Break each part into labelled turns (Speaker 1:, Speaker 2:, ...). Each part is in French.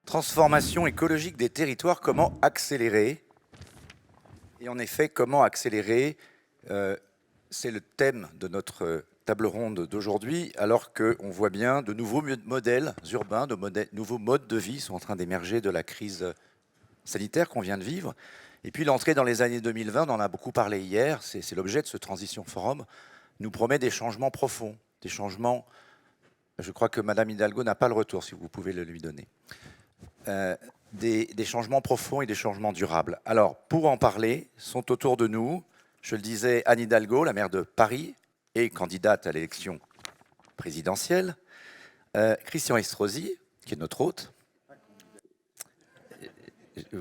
Speaker 1: Transformation écologique des territoires, comment accélérer? Et en effet, comment accélérer? C'est le thème de notre table ronde d'aujourd'hui, alors qu'on voit bien de nouveaux modèles urbains, nouveaux modes de vie sont en train d'émerger de la crise sanitaire qu'on vient de vivre. Et puis l'entrée dans les années 2020, on en a beaucoup parlé hier, c'est l'objet de ce Transition Forum, nous promet des changements profonds, des changements. Je crois que Madame Hidalgo n'a pas le retour, si vous pouvez le lui donner. Des changements profonds et des changements durables. Alors, pour en parler, sont autour de nous, je le disais, Anne Hidalgo, la maire de Paris, et candidate à l'élection présidentielle, Christian Estrosi, qui est notre hôte.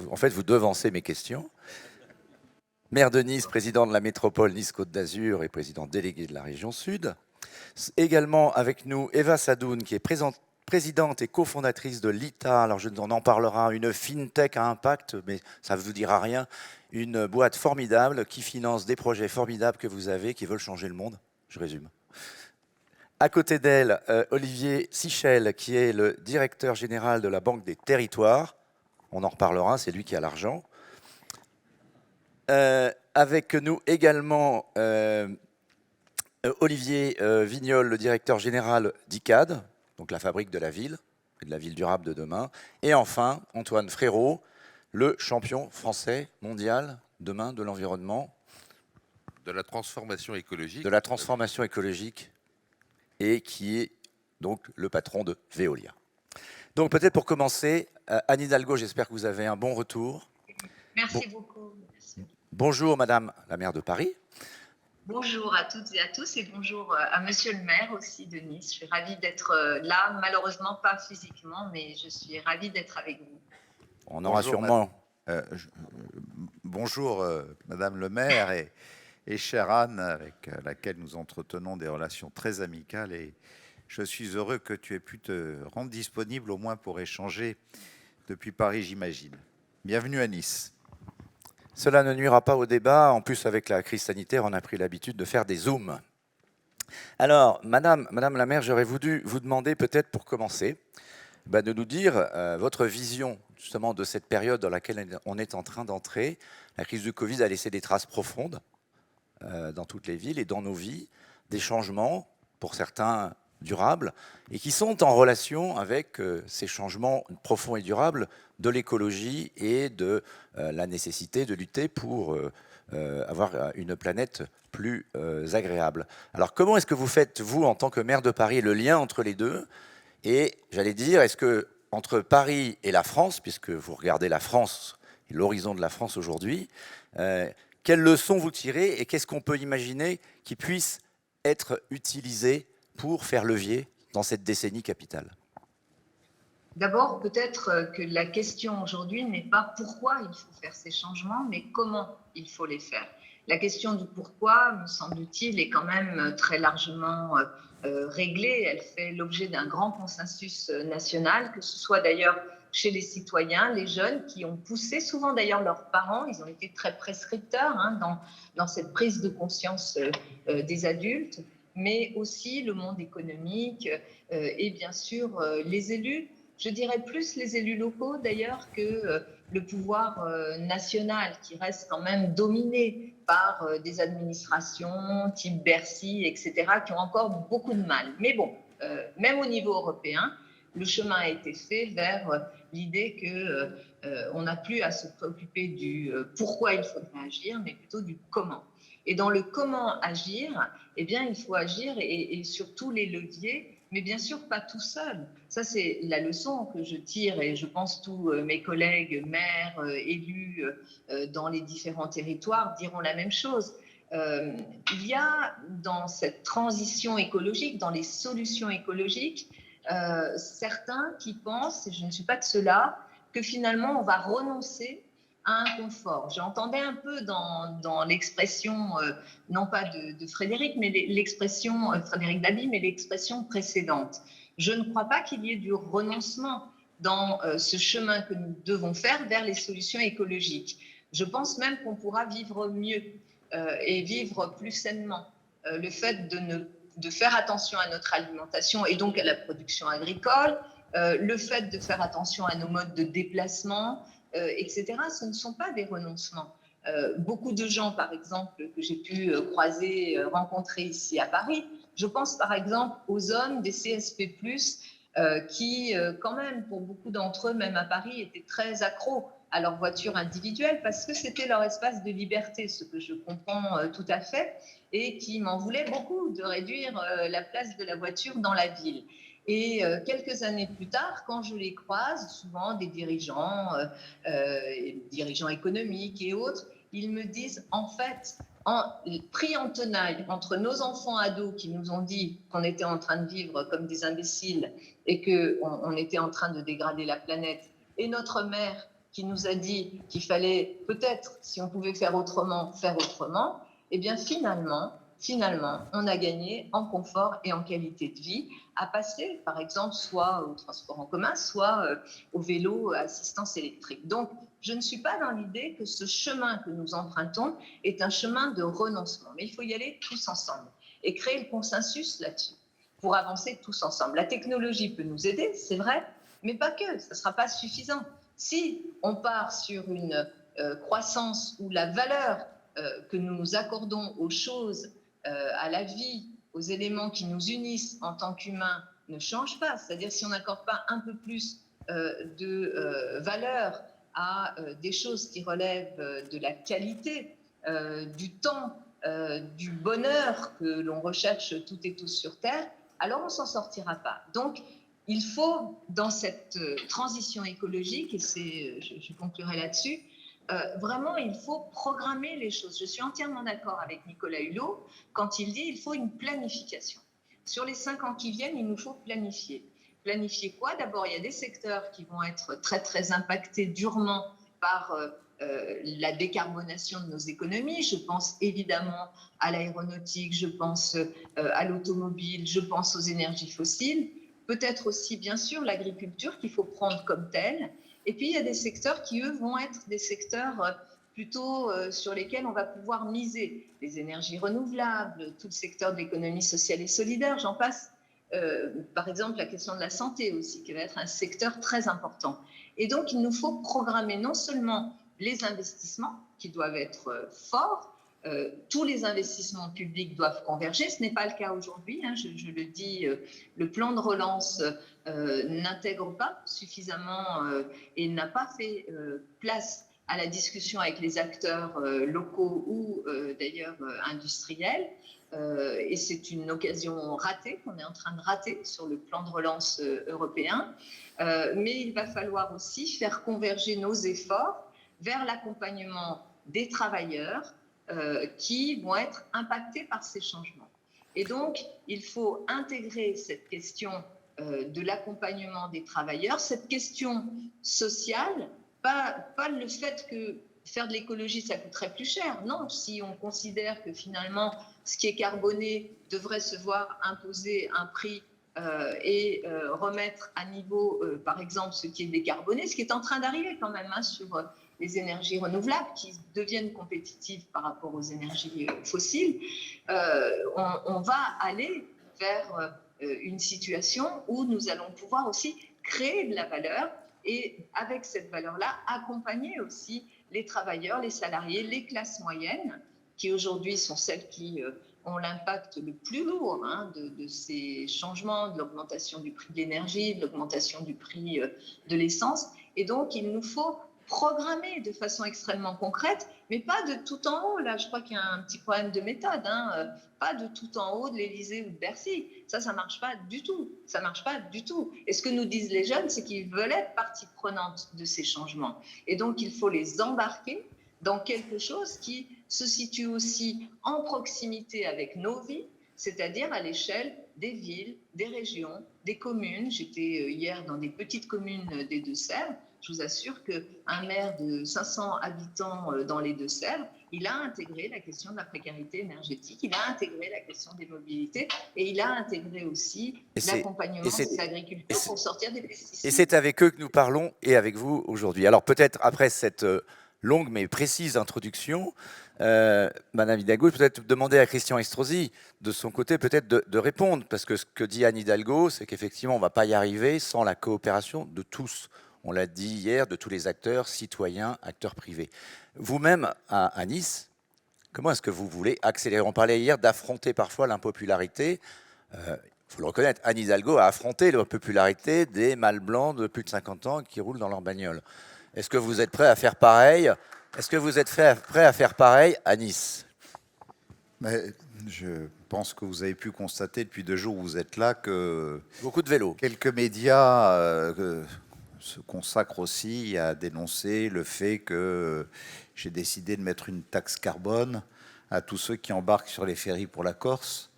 Speaker 1: En fait, vous devancez mes questions. Maire de Nice, président de la métropole Nice-Côte d'Azur et président délégué de la région Sud. Également avec nous, Eva Sadoun, qui est présidente et cofondatrice de l'ITA, alors je en parlera, une fintech à impact, mais ça ne vous dira rien, une boîte formidable qui finance des projets formidables que vous avez, qui veulent changer le monde, je résume. À côté d'elle, Olivier Sichel, qui est le directeur général de la Banque des Territoires, on en reparlera, c'est lui qui a l'argent. Avec nous également Olivier Vignol, le directeur général d'ICAD, donc la fabrique de la ville, et de la ville durable de demain. Et enfin, Antoine Frérot, le champion français mondial demain de l'environnement.
Speaker 2: De la transformation écologique.
Speaker 1: De la transformation écologique, et qui est donc le patron de Veolia. Donc peut-être pour commencer, Anne Hidalgo, j'espère que vous avez un bon retour.
Speaker 3: Merci beaucoup. Merci.
Speaker 1: Bonjour Madame la maire de Paris.
Speaker 3: Bonjour à toutes et à tous et bonjour à Monsieur le maire aussi de Nice. Je suis ravie d'être là, malheureusement pas physiquement, mais je suis ravie d'être avec vous.
Speaker 1: On aura sûrement...
Speaker 4: Bonjour Madame le maire et chère Anne, avec laquelle nous entretenons des relations très amicales, et je suis heureux que tu aies pu te rendre disponible au moins pour échanger depuis Paris, j'imagine. Bienvenue à Nice.
Speaker 1: Cela ne nuira pas au débat. En plus, avec la crise sanitaire, on a pris l'habitude de faire des zooms. Alors, Madame la maire, j'aurais voulu vous demander peut-être pour commencer de nous dire votre vision justement de cette période dans laquelle on est en train d'entrer. La crise du Covid a laissé des traces profondes dans toutes les villes et dans nos vies, des changements, pour certains durables, et qui sont en relation avec ces changements profonds et durables de l'écologie et de la nécessité de lutter pour avoir une planète plus agréable. Alors comment est-ce que vous faites, vous, en tant que maire de Paris, le lien entre les deux? Et j'allais dire, est-ce que entre Paris et la France, puisque vous regardez la France et l'horizon de la France aujourd'hui, quelles leçons vous tirez et qu'est-ce qu'on peut imaginer qui puisse être utilisé pour faire levier dans cette décennie capitale?
Speaker 3: D'abord, peut-être que la question aujourd'hui n'est pas pourquoi il faut faire ces changements, mais comment il faut les faire. La question du pourquoi, me semble-t-il, est quand même très largement réglée. Elle fait l'objet d'un grand consensus national, que ce soit d'ailleurs chez les citoyens, les jeunes qui ont poussé souvent d'ailleurs leurs parents, ils ont été très prescripteurs dans cette prise de conscience des adultes, mais aussi le monde économique et bien sûr les élus. Je dirais plus les élus locaux d'ailleurs que le pouvoir national qui reste quand même dominé par des administrations type Bercy, etc., qui ont encore beaucoup de mal. Mais bon, même au niveau européen, le chemin a été fait vers l'idée qu'on n'a plus à se préoccuper du pourquoi il faudrait agir, mais plutôt du comment. Et dans le comment agir, eh bien, il faut agir et sur tous les leviers, mais bien sûr pas tout seul. Ça, c'est la leçon que je tire, et je pense tous mes collègues maires, élus dans les différents territoires diront la même chose. Il y a dans cette transition écologique, dans les solutions écologiques, certains qui pensent, et je ne suis pas de ceux-là, que finalement on va renoncer à un confort. J'entendais un peu dans l'expression, non pas de Frédéric, mais l'expression Frédéric Dabi, mais l'expression précédente. Je ne crois pas qu'il y ait du renoncement dans ce chemin que nous devons faire vers les solutions écologiques. Je pense même qu'on pourra vivre mieux et vivre plus sainement. Le fait de faire attention à notre alimentation et donc à la production agricole, le fait de faire attention à nos modes de déplacement, etc., ce ne sont pas des renoncements. Beaucoup de gens, par exemple, que j'ai pu croiser, rencontrer ici à Paris, je pense par exemple aux hommes des CSP+, qui, quand même, pour beaucoup d'entre eux, même à Paris, étaient très accros à leur voiture individuelle parce que c'était leur espace de liberté, ce que je comprends tout à fait, et qui m'en voulaient beaucoup de réduire la place de la voiture dans la ville. Et quelques années plus tard, quand je les croise, souvent des dirigeants, dirigeants économiques et autres, ils me disent, en fait, pris en tenaille entre nos enfants ados qui nous ont dit qu'on était en train de vivre comme des imbéciles et qu'on était en train de dégrader la planète, et notre mère qui nous a dit qu'il fallait peut-être, si on pouvait faire autrement, eh bien finalement, on a gagné en confort et en qualité de vie à passer, par exemple, soit au transport en commun, soit au vélo à assistance électrique. Donc, je ne suis pas dans l'idée que ce chemin que nous empruntons est un chemin de renoncement, mais il faut y aller tous ensemble et créer le consensus là-dessus pour avancer tous ensemble. La technologie peut nous aider, c'est vrai, mais pas que, ça ne sera pas suffisant. Si on part sur une croissance où la valeur que nous accordons aux choses, à la vie, aux éléments qui nous unissent en tant qu'humains ne change pas, c'est-à-dire si on n'accorde pas un peu plus de valeur à des choses qui relèvent de la qualité, du temps, du bonheur que l'on recherche toutes et tous sur Terre, alors on ne s'en sortira pas. Donc, il faut, dans cette transition écologique, et je conclurai là-dessus, vraiment, il faut programmer les choses. Je suis entièrement d'accord avec Nicolas Hulot quand il dit qu'il faut une planification. Sur les 5 ans qui viennent, il nous faut planifier. Planifier quoi? D'abord, il y a des secteurs qui vont être très, très impactés durement par la décarbonation de nos économies. Je pense évidemment à l'aéronautique, je pense à l'automobile, je pense aux énergies fossiles. Peut-être aussi, bien sûr, l'agriculture qu'il faut prendre comme telle. Et puis, il y a des secteurs qui, eux, vont être des secteurs plutôt sur lesquels on va pouvoir miser. Les énergies renouvelables, tout le secteur de l'économie sociale et solidaire, j'en passe. Par exemple, la question de la santé aussi, qui va être un secteur très important. Et donc, il nous faut programmer non seulement les investissements qui doivent être forts, tous les investissements publics doivent converger. Ce n'est pas le cas aujourd'hui, hein, je le dis, le plan de relance n'intègre pas suffisamment et n'a pas fait place à la discussion avec les acteurs locaux ou d'ailleurs industriels. Et c'est une occasion ratée qu'on est en train de rater sur le plan de relance européen. Mais il va falloir aussi faire converger nos efforts vers l'accompagnement des travailleurs qui vont être impactés par ces changements. Et donc, il faut intégrer cette question de l'accompagnement des travailleurs, cette question sociale, pas le fait que faire de l'écologie, ça coûterait plus cher. Non, si on considère que finalement, ce qui est carboné devrait se voir imposer un prix et remettre à niveau, par exemple, ce qui est décarboné, ce qui est en train d'arriver quand même sur les énergies renouvelables qui deviennent compétitives par rapport aux énergies fossiles, on va aller vers une situation où nous allons pouvoir aussi créer de la valeur et avec cette valeur-là, accompagner aussi les travailleurs, les salariés, les classes moyennes, qui aujourd'hui sont celles qui ont l'impact le plus lourd de ces changements, de l'augmentation du prix de l'énergie, de l'augmentation du prix de l'essence. Et donc, il nous faut programmer de façon extrêmement concrète, mais pas de tout en haut. Là, je crois qu'il y a un petit problème de méthode. Pas de tout en haut de l'Élysée ou de Bercy. Ça ne marche pas du tout. Ça marche pas du tout. Et ce que nous disent les jeunes, c'est qu'ils veulent être partie prenante de ces changements. Et donc, il faut les embarquer dans quelque chose qui se situe aussi en proximité avec nos vies, c'est-à-dire à l'échelle des villes, des régions, des communes. J'étais hier dans des petites communes des Deux-Sèvres. Je vous assure qu'un maire de 500 habitants dans les Deux-Sèvres, il a intégré la question de la précarité énergétique, il a intégré la question des mobilités et il a intégré aussi l'accompagnement des agriculteurs pour sortir des pesticides.
Speaker 1: Et c'est avec eux que nous parlons et avec vous aujourd'hui. Alors peut-être après cette longue mais précise introduction. Madame Hidalgo, peut-être demander à Christian Estrosi, de son côté, peut-être de répondre, parce que ce que dit Anne Hidalgo, c'est qu'effectivement, on ne va pas y arriver sans la coopération de tous. On l'a dit hier, de tous les acteurs, citoyens, acteurs privés. Vous-même, à Nice, comment est-ce que vous voulez accélérer? On parlait hier d'affronter parfois l'impopularité. Il faut le reconnaître, Anne Hidalgo a affronté l'impopularité des mâles blancs de plus de 50 ans qui roulent dans leur bagnole. Est-ce que vous êtes prêt à faire pareil? Est-ce que vous êtes prêt à faire pareil à Nice?
Speaker 4: Mais je pense que vous avez pu constater depuis 2 jours où vous êtes là que
Speaker 1: Beaucoup de vélos.
Speaker 4: quelques médias se consacrent aussi à dénoncer le fait que j'ai décidé de mettre une taxe carbone à tous ceux qui embarquent sur les ferries pour la Corse.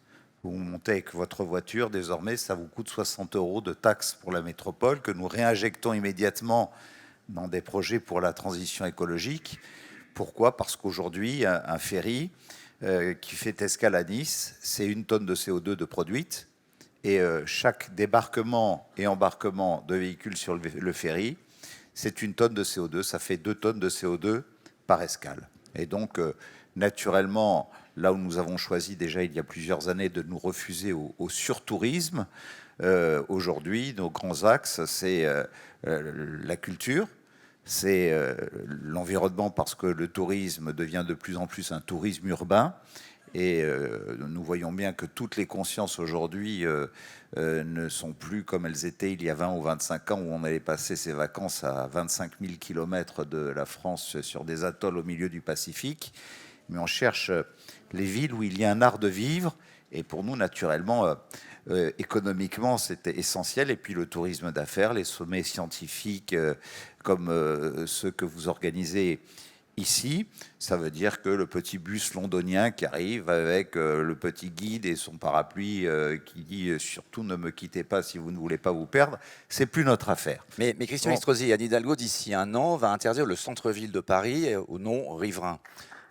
Speaker 4: Vous montez avec votre voiture, désormais ça vous coûte 60 € de taxes pour la métropole que nous réinjectons immédiatement dans des projets pour la transition écologique. Pourquoi? Parce qu'aujourd'hui, un ferry qui fait escale à Nice, c'est 1 tonne de CO2 de produite. Et chaque débarquement et embarquement de véhicules sur le ferry, c'est 1 tonne de CO2. Ça fait 2 tonnes de CO2 par escale. Et donc, naturellement, là où nous avons choisi déjà il y a plusieurs années de nous refuser au surtourisme, aujourd'hui, nos grands axes, c'est la culture, c'est l'environnement, parce que le tourisme devient de plus en plus un tourisme urbain. Et nous voyons bien que toutes les consciences aujourd'hui ne sont plus comme elles étaient il y a 20 ou 25 ans, où on allait passer ses vacances à 25 000 km de la France sur des atolls au milieu du Pacifique. Mais on cherche les villes où il y a un art de vivre. Et pour nous, naturellement, économiquement, c'était essentiel. Et puis le tourisme d'affaires, les sommets scientifiques comme ceux que vous organisez ici, ça veut dire que le petit bus londonien qui arrive avec le petit guide et son parapluie qui dit surtout ne me quittez pas si vous ne voulez pas vous perdre, c'est plus notre affaire.
Speaker 1: Mais Christian Estrosi, Anne Hidalgo, d'ici 1 an, va interdire le centre-ville de Paris aux non-riverains.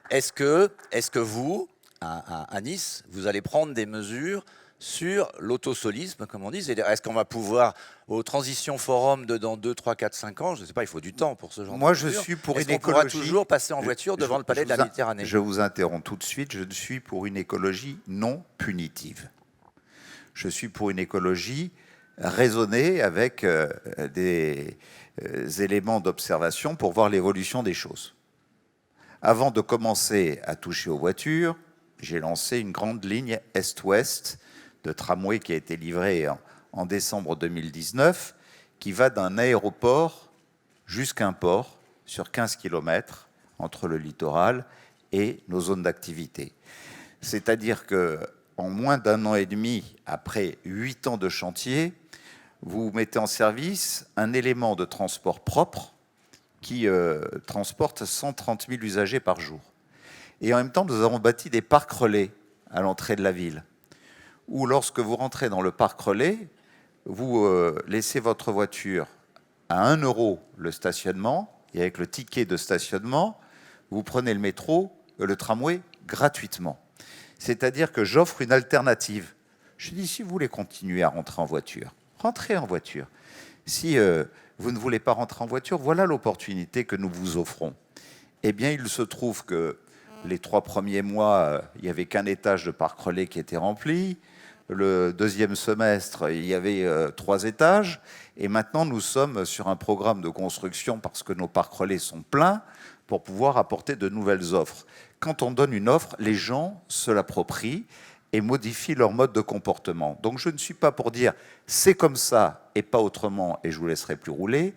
Speaker 1: Est-ce que vous, à Nice, vous allez prendre des mesures sur l'autosolisme, comme on dit? Est-ce qu'on va pouvoir, aux transitions forum de dans 2, 3, 4, 5 ans, je ne sais pas, il faut du temps pour ce genre de mesures.
Speaker 4: Moi, je suis pour une écologie.
Speaker 1: Est-ce qu'on pourra toujours passer en voiture devant le palais de la Méditerranée?
Speaker 4: Je vous interromps tout de suite. Je suis pour une écologie non punitive. Je suis pour une écologie raisonnée avec des éléments d'observation pour voir l'évolution des choses. Avant de commencer à toucher aux voitures, j'ai lancé une grande ligne Est-Ouest de tramway qui a été livrée en décembre 2019, qui va d'un aéroport jusqu'à un port sur 15 km entre le littoral et nos zones d'activité. C'est-à-dire qu'en moins d'1 an et demi, après 8 ans de chantier, vous mettez en service un élément de transport propre qui transporte 130 000 usagers par jour. Et en même temps, nous avons bâti des parcs relais à l'entrée de la ville, où lorsque vous rentrez dans le parc relais, vous laissez votre voiture à 1 € le stationnement, et avec le ticket de stationnement, vous prenez le métro, le tramway gratuitement. C'est-à-dire que j'offre une alternative. Je dis, si vous voulez continuer à rentrer en voiture, rentrez en voiture. Si vous ne voulez pas rentrer en voiture, voilà l'opportunité que nous vous offrons. Eh bien, il se trouve que les 3 premiers mois, il n'y avait qu'un étage de parc relais qui était rempli. Le 2e semestre, il y avait 3 étages. Et maintenant, nous sommes sur un programme de construction parce que nos parcs relais sont pleins pour pouvoir apporter de nouvelles offres. Quand on donne une offre, les gens se l'approprient et modifient leur mode de comportement. Donc je ne suis pas pour dire c'est comme ça et pas autrement et je vous laisserai plus rouler,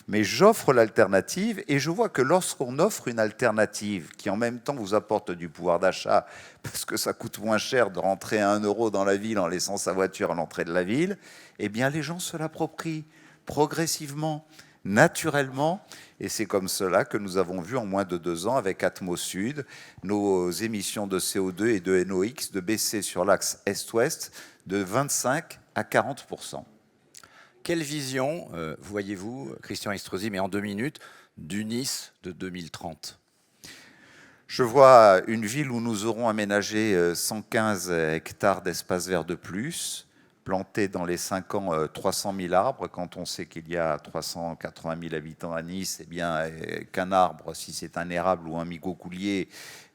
Speaker 4: mais j'offre l'alternative et je vois que lorsqu'on offre une alternative qui en même temps vous apporte du pouvoir d'achat parce que ça coûte moins cher de rentrer à 1 € dans la ville en laissant sa voiture à l'entrée de la ville, eh bien les gens se l'approprient progressivement, naturellement. Et c'est comme cela que nous avons vu en moins de 2 ans avec Atmosud, nos émissions de CO2 et de NOx de baisser sur l'axe Est-Ouest de 25 à 40%.
Speaker 1: Quelle vision voyez-vous, Christian Estrosi, mais en 2 minutes, du Nice de 2030?
Speaker 4: Je vois une ville où nous aurons aménagé 115 hectares d'espace vert de plus planter dans les 5 ans 300 000 arbres. Quand on sait qu'il y a 380 000 habitants à Nice, eh bien, qu'un arbre, si c'est un érable ou un migocoulier,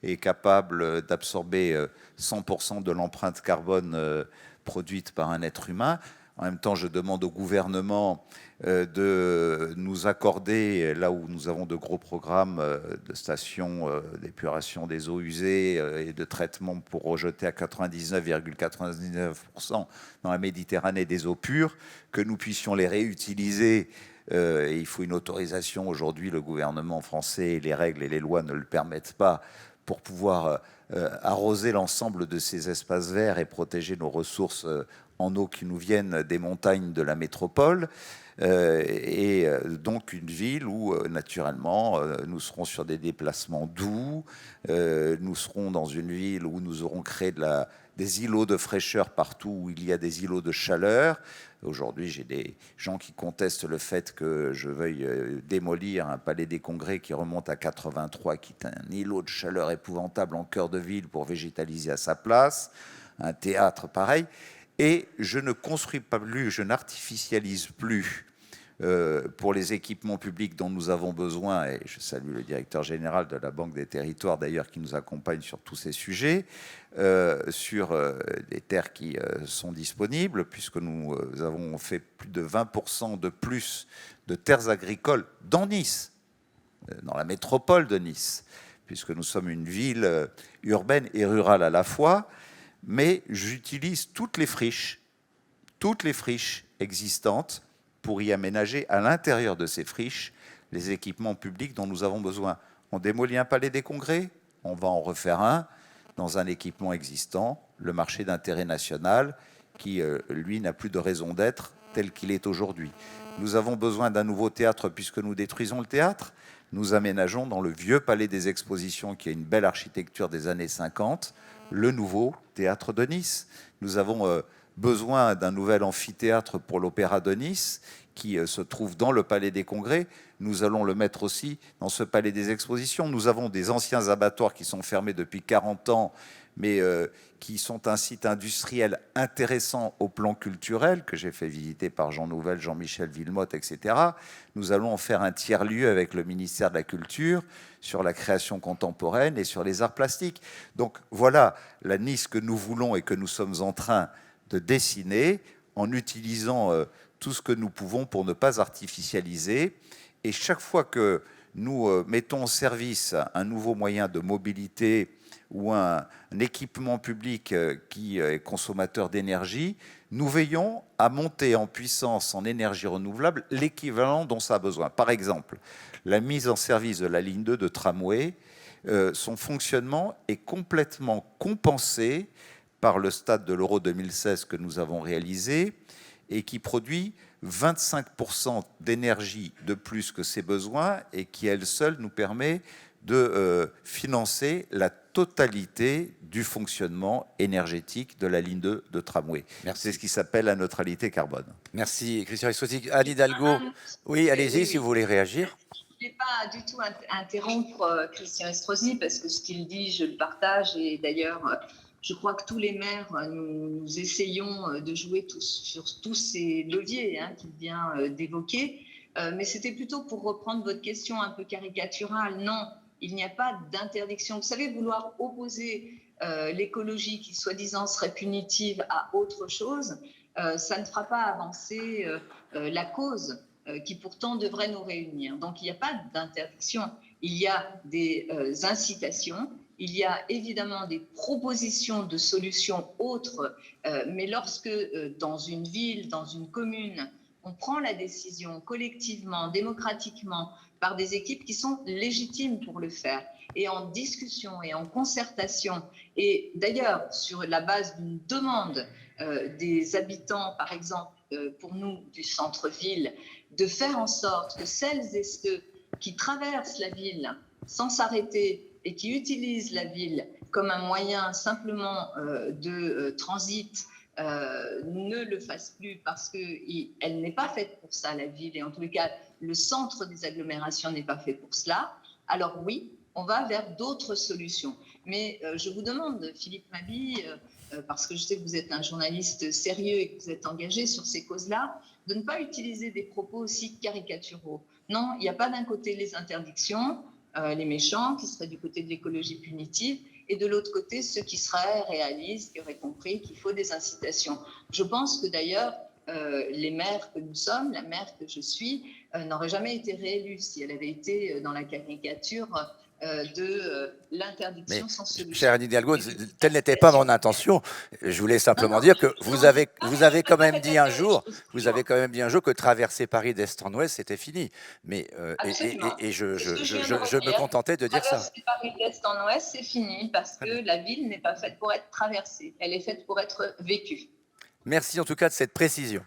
Speaker 4: est capable d'absorber 100% de l'empreinte carbone produite par un être humain. En même temps, je demande au gouvernement de nous accorder, là où nous avons de gros programmes de stations d'épuration des eaux usées et de traitement pour rejeter à 99,99% dans la Méditerranée des eaux pures, que nous puissions les réutiliser. Et il faut une autorisation. Aujourd'hui, le gouvernement français, les règles et les lois ne le permettent pas pour pouvoir arroser l'ensemble de ces espaces verts et protéger nos ressources en eau qui nous viennent des montagnes de la métropole. Donc une ville où, naturellement, nous serons sur des déplacements doux, nous serons dans une ville où nous aurons créé des îlots de fraîcheur partout où il y a des îlots de chaleur. Aujourd'hui, j'ai des gens qui contestent le fait que je veuille démolir un palais des congrès qui remonte à 83, qui est un îlot de chaleur épouvantable en cœur de ville pour végétaliser à sa place, un théâtre pareil. Et je ne construis pas plus, je n'artificialise plus pour les équipements publics dont nous avons besoin, et je salue le directeur général de la Banque des Territoires d'ailleurs qui nous accompagne sur tous ces sujets, sur les terres qui sont disponibles, puisque nous avons fait plus de 20% de plus de terres agricoles dans Nice, dans la métropole de Nice, puisque nous sommes une ville urbaine et rurale à la fois, mais j'utilise toutes les friches existantes pour y aménager à l'intérieur de ces friches les équipements publics dont nous avons besoin. On démolit un palais des congrès, on va en refaire un dans un équipement existant, le marché d'intérêt national, qui, lui, n'a plus de raison d'être tel qu'il est aujourd'hui. Nous avons besoin d'un nouveau théâtre puisque nous détruisons le théâtre. Nous aménageons dans le vieux palais des expositions, qui a une belle architecture des années 50, le nouveau théâtre de Nice. Nous avons besoin d'un nouvel amphithéâtre pour l'Opéra de Nice, qui se trouve dans le Palais des Congrès. Nous allons le mettre aussi dans ce Palais des Expositions. Nous avons des anciens abattoirs qui sont fermés depuis 40 ans, mais qui sont un site industriel intéressant au plan culturel, que j'ai fait visiter par Jean Nouvel, Jean-Michel Villemotte, etc. Nous allons en faire un tiers-lieu avec le ministère de la Culture sur la création contemporaine et sur les arts plastiques. Donc voilà la Nice que nous voulons et que nous sommes en train de dessiner en utilisant tout ce que nous pouvons pour ne pas artificialiser. Et chaque fois que nous mettons en service un nouveau moyen de mobilité ou un équipement public qui est consommateur d'énergie, nous veillons à monter en puissance en énergie renouvelable l'équivalent dont ça a besoin. Par exemple, la mise en service de la ligne 2 de tramway, son fonctionnement est complètement compensé par le stade de l'Euro 2016 que nous avons réalisé et qui produit 25% d'énergie de plus que ses besoins et qui, elle seule, nous permet de financer la totalité du fonctionnement énergétique de la ligne 2 de tramway. C'est ce qui s'appelle la neutralité carbone.
Speaker 1: Merci, Christian Estrosi. Anne Hidalgo, oui, allez-y si vous voulez réagir.
Speaker 3: Je ne vais pas du tout interrompre Christian Estrosi parce que ce qu'il dit, je le partage. Et d'ailleurs, je crois que tous les maires, nous essayons de jouer sur tous ces leviers qu'il vient d'évoquer. Mais c'était plutôt pour reprendre votre question un peu caricaturale. Non, il n'y a pas d'interdiction. Vous savez, vouloir opposer l'écologie qui, soi-disant, serait punitive à autre chose, ça ne fera pas avancer la cause qui pourtant devrait nous réunir. Donc, il n'y a pas d'interdiction. Il y a des incitations. Il y a évidemment des propositions de solutions autres, mais lorsque dans une ville, dans une commune, on prend la décision collectivement, démocratiquement, par des équipes qui sont légitimes pour le faire, et en discussion et en concertation, et d'ailleurs sur la base d'une demande des habitants, par exemple, pour nous du centre-ville, de faire en sorte que celles et ceux qui traversent la ville sans s'arrêter et qui utilisent la ville comme un moyen simplement de transit ne le fassent plus parce qu'elle n'est pas faite pour ça, la ville, et en tous les cas, le centre des agglomérations n'est pas fait pour cela, alors oui, on va vers d'autres solutions. Mais je vous demande, Philippe Mabille, parce que je sais que vous êtes un journaliste sérieux et que vous êtes engagé sur ces causes-là, de ne pas utiliser des propos aussi caricaturaux. Non, il n'y a pas d'un côté les interdictions, les méchants qui seraient du côté de l'écologie punitive, et de l'autre côté ceux qui seraient réalistes, qui auraient compris qu'il faut des incitations. Je pense que d'ailleurs, les maires que nous sommes, la maire que je suis, n'aurait jamais été réélue si elle avait été dans la caricature de l'interdiction sans solution.
Speaker 1: Chère Anne Hidalgo, telle n'était pas mon intention. Je voulais simplement dire que vous avez quand même dit un jour, que traverser Paris d'est en ouest, c'était fini. Mais et je me contentais de dire ça.
Speaker 3: Traverser Paris d'est en ouest, c'est fini parce que la ville n'est pas faite pour être traversée. Elle est faite pour être vécue.
Speaker 1: Merci en tout cas de cette précision.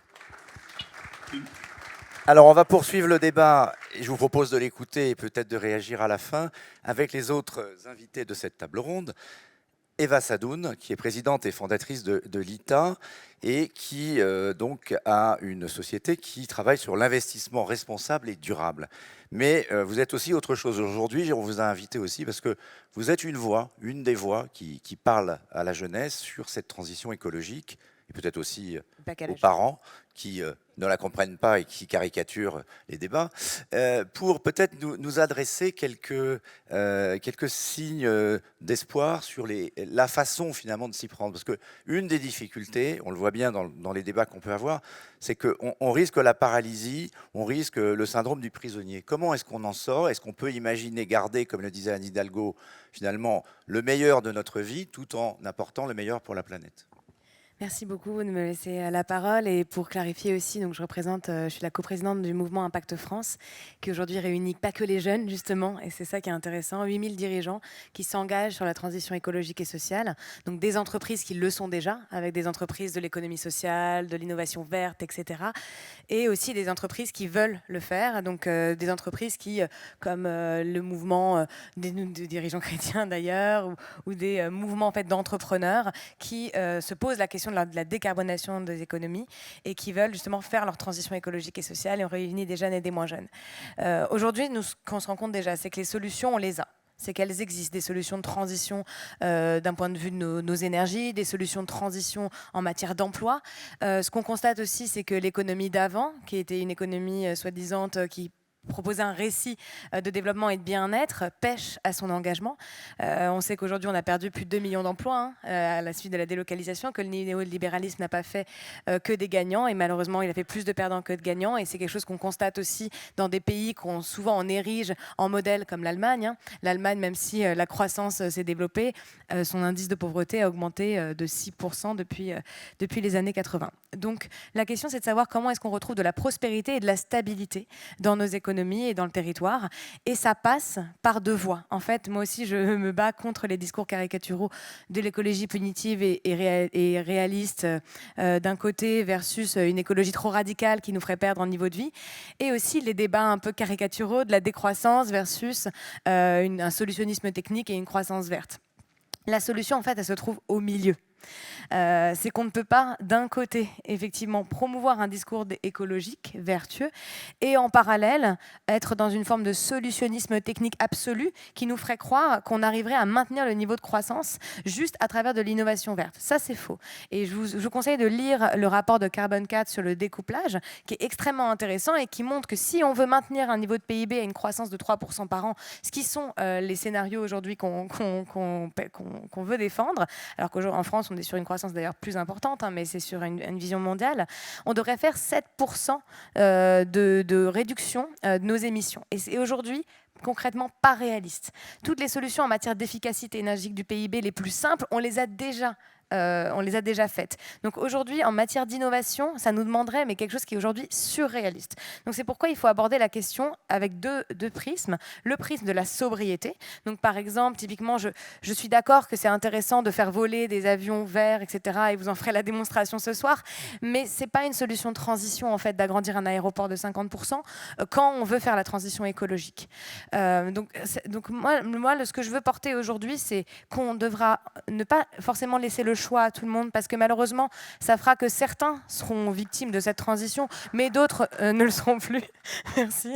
Speaker 1: Alors, on va poursuivre le débat, et je vous propose de l'écouter et peut-être de réagir à la fin avec les autres invités de cette table ronde. Eva Sadoun, qui est présidente et fondatrice de l'ITA et qui donc a une société qui travaille sur l'investissement responsable et durable. Mais vous êtes aussi autre chose aujourd'hui, on vous a invité aussi parce que vous êtes une des voix qui parle à la jeunesse sur cette transition écologique et peut-être aussi aux parents qui ne la comprennent pas et qui caricaturent les débats, pour peut-être nous adresser quelques signes d'espoir sur la façon finalement de s'y prendre. Parce qu'une des difficultés, on le voit bien dans les débats qu'on peut avoir, c'est qu'on risque la paralysie, on risque le syndrome du prisonnier. Comment est-ce qu'on en sort? Est-ce qu'on peut imaginer garder, comme le disait Anne Hidalgo, finalement le meilleur de notre vie tout en apportant le meilleur pour la planète?
Speaker 5: Merci beaucoup de me laisser la parole. Et pour clarifier aussi, donc je suis la coprésidente du mouvement Impact France, qui aujourd'hui réunit pas que les jeunes, justement, et c'est ça qui est intéressant, 8000 dirigeants qui s'engagent sur la transition écologique et sociale, donc des entreprises qui le sont déjà, avec des entreprises de l'économie sociale, de l'innovation verte, etc., et aussi des entreprises qui veulent le faire, donc des entreprises qui, comme le mouvement des dirigeants chrétiens d'ailleurs, ou des mouvements en fait, d'entrepreneurs qui se posent la question de la décarbonation des économies et qui veulent justement faire leur transition écologique et sociale, et on réunit des jeunes et des moins jeunes. Aujourd'hui, ce qu'on se rend compte déjà, c'est que les solutions, on les a. C'est qu'elles existent, des solutions de transition d'un point de vue de nos énergies, des solutions de transition en matière d'emploi. Ce qu'on constate aussi, c'est que l'économie d'avant, qui était une économie soi-disant qui proposer un récit de développement et de bien-être pêche à son engagement. On sait qu'aujourd'hui, on a perdu plus de 2 millions d'emplois à la suite de la délocalisation, que le néolibéralisme n'a pas fait que des gagnants, et malheureusement, il a fait plus de perdants que de gagnants, et c'est quelque chose qu'on constate aussi dans des pays qu'on souvent on érige en modèle comme l'Allemagne. L'Allemagne, même si la croissance s'est développée, son indice de pauvreté a augmenté de 6% depuis les années 80. Donc, la question, c'est de savoir comment est-ce qu'on retrouve de la prospérité et de la stabilité dans nos économies et dans le territoire, et ça passe par deux voies. En fait, moi aussi, je me bats contre les discours caricaturaux de l'écologie punitive et réaliste d'un côté versus une écologie trop radicale qui nous ferait perdre en niveau de vie, et aussi les débats un peu caricaturaux de la décroissance versus un solutionnisme technique et une croissance verte. La solution, en fait, elle se trouve au milieu. C'est qu'on ne peut pas, d'un côté, effectivement, promouvoir un discours écologique, vertueux, et en parallèle, être dans une forme de solutionnisme technique absolu qui nous ferait croire qu'on arriverait à maintenir le niveau de croissance juste à travers de l'innovation verte. Ça, c'est faux. Et je vous conseille de lire le rapport de Carbon 4 sur le découplage, qui est extrêmement intéressant et qui montre que si on veut maintenir un niveau de PIB à une croissance de 3% par an, ce qui sont les scénarios aujourd'hui qu'on veut défendre, alors qu'en France, on est sur une croissance d'ailleurs plus importante, mais c'est sur une vision mondiale, on devrait faire 7% de réduction de nos émissions. Et c'est aujourd'hui concrètement pas réaliste. Toutes les solutions en matière d'efficacité énergétique du PIB les plus simples, on les a déjà faites. Donc aujourd'hui, en matière d'innovation, ça nous demanderait quelque chose qui est aujourd'hui surréaliste. Donc c'est pourquoi il faut aborder la question avec deux prismes. Le prisme de la sobriété. Donc par exemple, typiquement, je suis d'accord que c'est intéressant de faire voler des avions verts, etc. Et vous en ferez la démonstration ce soir. Mais c'est pas une solution de transition, en fait, d'agrandir un aéroport de 50% quand on veut faire la transition écologique. Donc moi, ce que je veux porter aujourd'hui, c'est qu'on devra ne pas forcément laisser le choix à tout le monde, parce que malheureusement, ça fera que certains seront victimes de cette transition, mais d'autres ne le seront plus. Merci.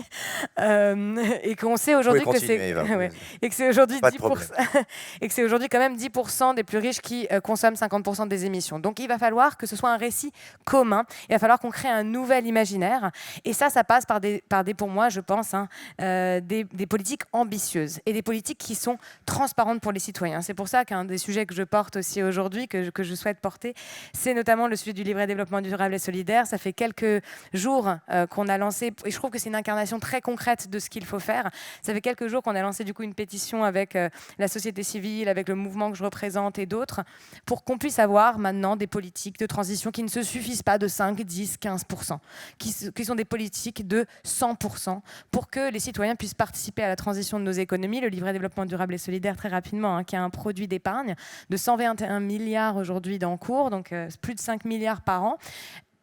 Speaker 5: Et qu'on sait aujourd'hui que c'est ouais, et que c'est aujourd'hui 10%, et que c'est aujourd'hui quand même 10% des plus riches qui consomment 50% des émissions. Donc il va falloir que ce soit un récit commun. Il va falloir qu'on crée un nouvel imaginaire. Et ça passe par des pour moi, je pense, des politiques ambitieuses et des politiques qui sont transparentes pour les citoyens. C'est pour ça qu'un des sujets que je porte aussi aujourd'hui, que je souhaite porter, c'est notamment le sujet du livret développement durable et solidaire. Ça fait quelques jours qu'on a lancé, et je trouve que c'est une incarnation très concrète de ce qu'il faut faire. Ça fait quelques jours qu'on a lancé du coup une pétition avec la société civile, avec le mouvement que je représente et d'autres, pour qu'on puisse avoir maintenant des politiques de transition qui ne se suffisent pas de 5, 10, 15%, qui sont des politiques de 100%, pour que les citoyens puissent participer à la transition de nos économies. Le livret développement durable et solidaire, très rapidement, qui est un produit d'épargne de 121 milliards aujourd'hui d'encours, donc plus de 5 milliards par an.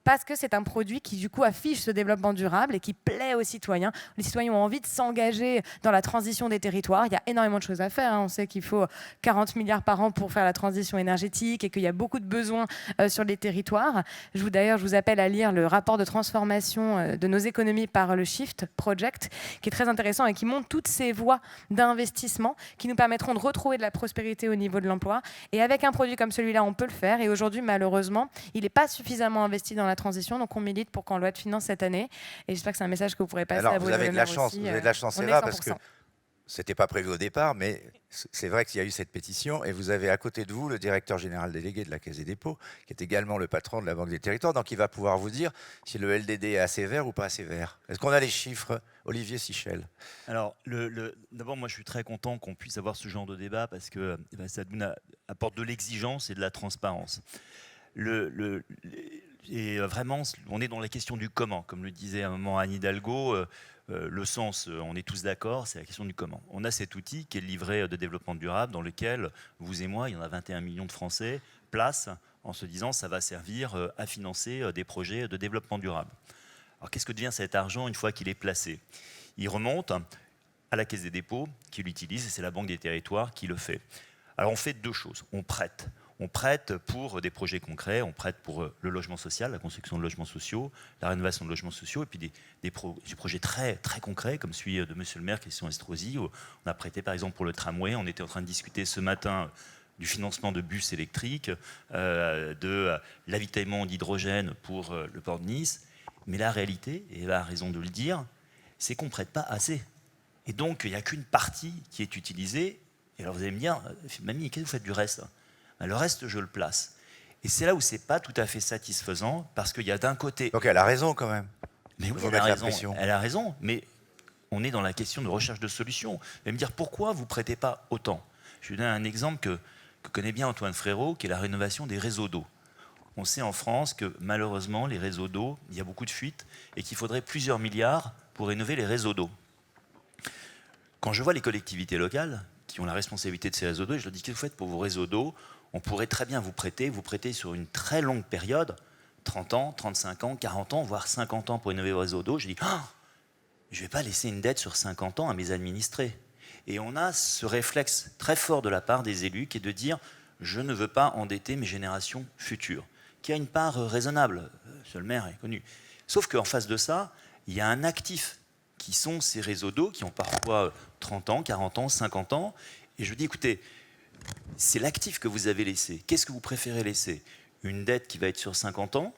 Speaker 5: Parce que c'est un produit qui, du coup, affiche ce développement durable et qui plaît aux citoyens. Les citoyens ont envie de s'engager dans la transition des territoires. Il y a énormément de choses à faire. On sait qu'il faut 40 milliards par an pour faire la transition énergétique et qu'il y a beaucoup de besoins sur les territoires. D'ailleurs, je vous appelle à lire le rapport de transformation de nos économies par le Shift Project, qui est très intéressant et qui montre toutes ces voies d'investissement qui nous permettront de retrouver de la prospérité au niveau de l'emploi. Et avec un produit comme celui-là, on peut le faire. Et aujourd'hui, malheureusement, il n'est pas suffisamment investi dans la transition, donc on milite pour qu'en loi de finances cette année, et j'espère que c'est un message que vous pourrez passer à
Speaker 1: vous avez de la chance,
Speaker 5: aussi,
Speaker 1: vous avez de la chance, Eva, parce que
Speaker 5: 100%.
Speaker 1: c'était pas prévu au départ, mais c'est vrai qu'il y a eu cette pétition, et vous avez à côté de vous le directeur général délégué de la Caisse des dépôts, qui est également le patron de la Banque des Territoires, donc il va pouvoir vous dire si le LDD est assez vert ou pas assez vert. Est-ce qu'on a les chiffres, Olivier Sichel?
Speaker 6: Alors, d'abord, moi, je suis très content qu'on puisse avoir ce genre de débat, parce que ça nous apporte de l'exigence et de la transparence. Et vraiment, on est dans la question du comment. Comme le disait à un moment Anne Hidalgo, le sens, on est tous d'accord, c'est la question du comment. On a cet outil qui est le livret de développement durable, dans lequel, vous et moi, il y en a 21 millions de Français, placent en se disant ça va servir à financer des projets de développement durable. Alors qu'est-ce que devient cet argent une fois qu'il est placé? Il remonte à la Caisse des dépôts qui l'utilise, et c'est la Banque des Territoires qui le fait. Alors on fait deux choses, on prête. On prête pour des projets concrets, on prête pour le logement social, la construction de logements sociaux, la rénovation de logements sociaux, et puis des projets très, très concrets, comme celui de Monsieur le maire, Christian Estrosi, où on a prêté par exemple pour le tramway. On était en train de discuter ce matin du financement de bus électriques, de l'avitaillement d'hydrogène pour le port de Nice. Mais la réalité, et elle a raison de le dire, c'est qu'on ne prête pas assez. Et donc, il n'y a qu'une partie qui est utilisée. Et alors vous allez me dire, mamie, qu'est-ce que vous faites du reste? Le reste, je le place. Et c'est là où c'est pas tout à fait satisfaisant, parce qu'il y a d'un côté...
Speaker 1: Donc elle a raison quand même.
Speaker 6: Mais oui, elle a raison, mais on est dans la question de recherche de solutions. Vous allez me dire, pourquoi vous ne prêtez pas autant? Je vais vous donner un exemple que connaît bien Antoine Frérot, qui est la rénovation des réseaux d'eau. On sait en France que malheureusement, les réseaux d'eau, il y a beaucoup de fuites, et qu'il faudrait plusieurs milliards pour rénover les réseaux d'eau. Quand je vois les collectivités locales qui ont la responsabilité de ces réseaux d'eau, je leur dis, qu'est-ce que vous faites pour vos réseaux d'eau? On pourrait très bien vous prêter sur une très longue période, 30 ans, 35 ans, 40 ans, voire 50 ans pour rénover vos réseaux d'eau. Je dis, je ne vais pas laisser une dette sur 50 ans à mes administrés. Et on a ce réflexe très fort de la part des élus qui est de dire, je ne veux pas endetter mes générations futures, qui a une part raisonnable. Monsieur le maire est connu. Sauf qu'en face de ça, il y a un actif qui sont ces réseaux d'eau qui ont parfois 30 ans, 40 ans, 50 ans. Et je dis, écoutez, c'est l'actif que vous avez laissé. Qu'est-ce que vous préférez laisser? Une dette qui va être sur 50 ans,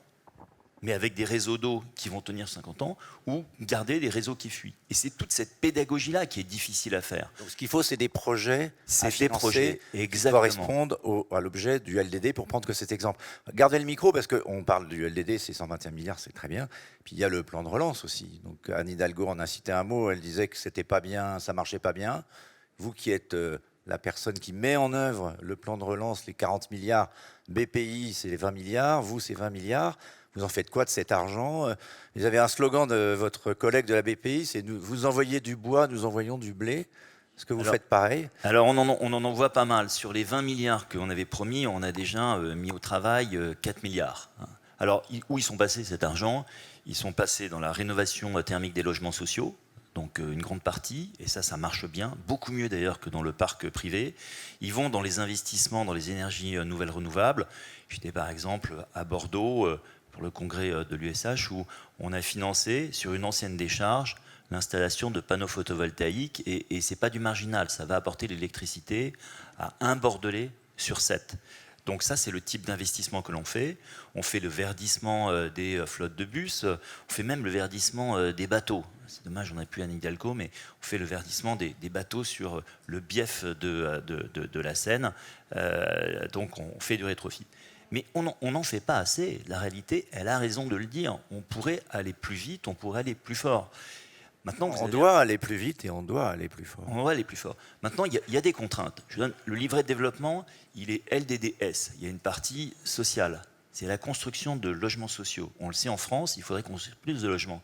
Speaker 6: mais avec des réseaux d'eau qui vont tenir 50 ans, ou garder des réseaux qui fuient? Et c'est toute cette pédagogie-là qui est difficile à faire.
Speaker 1: Donc ce qu'il faut, c'est des projets à financer qui
Speaker 6: exactement,
Speaker 1: correspondent à l'objet du LDD, pour prendre que cet exemple. Gardez le micro, parce qu'on parle du LDD, c'est 121 milliards, c'est très bien. Puis il y a le plan de relance aussi. Donc Anne Hidalgo en a cité un mot, elle disait que c'était pas bien, ça marchait pas bien. Vous qui êtes... la personne qui met en œuvre le plan de relance, les 40 milliards, BPI, c'est les 20 milliards, vous, c'est 20 milliards. Vous en faites quoi de cet argent? Vous avez un slogan de votre collègue de la BPI, c'est « Vous envoyez du bois, nous envoyons du blé ». Est-ce que vous faites pareil?
Speaker 6: Alors, on en envoie pas mal. Sur les 20 milliards qu'on avait promis, on a déjà mis au travail 4 milliards. Alors, où ils sont passés cet argent? Ils sont passés dans la rénovation thermique des logements sociaux, Donc une grande partie, et ça marche bien, beaucoup mieux d'ailleurs que dans le parc privé, ils vont dans les investissements dans les énergies nouvelles renouvelables. J'étais par exemple à Bordeaux pour le congrès de l'USH où on a financé sur une ancienne décharge l'installation de panneaux photovoltaïques et c'est pas du marginal, ça va apporter l'électricité à 1 Bordelais sur 7. Donc ça, c'est le type d'investissement que l'on fait. On fait le verdissement des flottes de bus, on fait même le verdissement des bateaux. C'est dommage, on n'a plus Anne Hidalgo, mais on fait le verdissement des bateaux sur le bief de la Seine. Donc on fait du rétrofit. Mais on n'en fait pas assez. La réalité, elle a raison de le dire. On pourrait aller plus vite, on pourrait aller plus fort. Maintenant,
Speaker 1: on doit aller plus vite et on doit aller plus fort.
Speaker 6: On doit aller plus fort. Maintenant, il y a des contraintes. Je donne le livret de développement, il est LDDS. Il y a une partie sociale. C'est la construction de logements sociaux. On le sait en France, il faudrait construire plus de logements.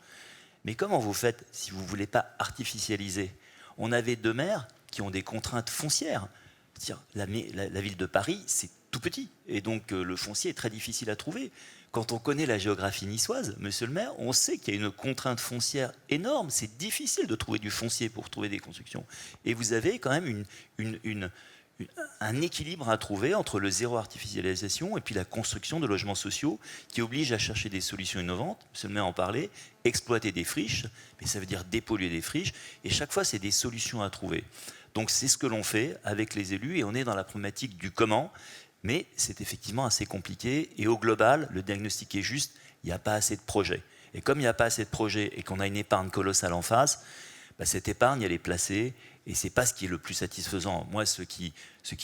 Speaker 6: Mais comment vous faites si vous ne voulez pas artificialiser? On avait 2 maires qui ont des contraintes foncières. C'est-à-dire, la ville de Paris, c'est tout petit. Et donc, le foncier est très difficile à trouver. Quand on connaît la géographie niçoise, monsieur le maire, on sait qu'il y a une contrainte foncière énorme. C'est difficile de trouver du foncier pour trouver des constructions. Et vous avez quand même un équilibre à trouver entre le zéro artificialisation et puis la construction de logements sociaux qui oblige à chercher des solutions innovantes. Monsieur le maire en parlait, exploiter des friches, mais ça veut dire dépolluer des friches. Et chaque fois, c'est des solutions à trouver. Donc c'est ce que l'on fait avec les élus et on est dans la problématique du comment. Mais c'est effectivement assez compliqué. Et au global, le diagnostic est juste, il n'y a pas assez de projets. Et comme il n'y a pas assez de projets et qu'on a une épargne colossale en face, cette épargne, elle est placée. Et ce n'est pas ce qui est le plus satisfaisant. Moi, ce qui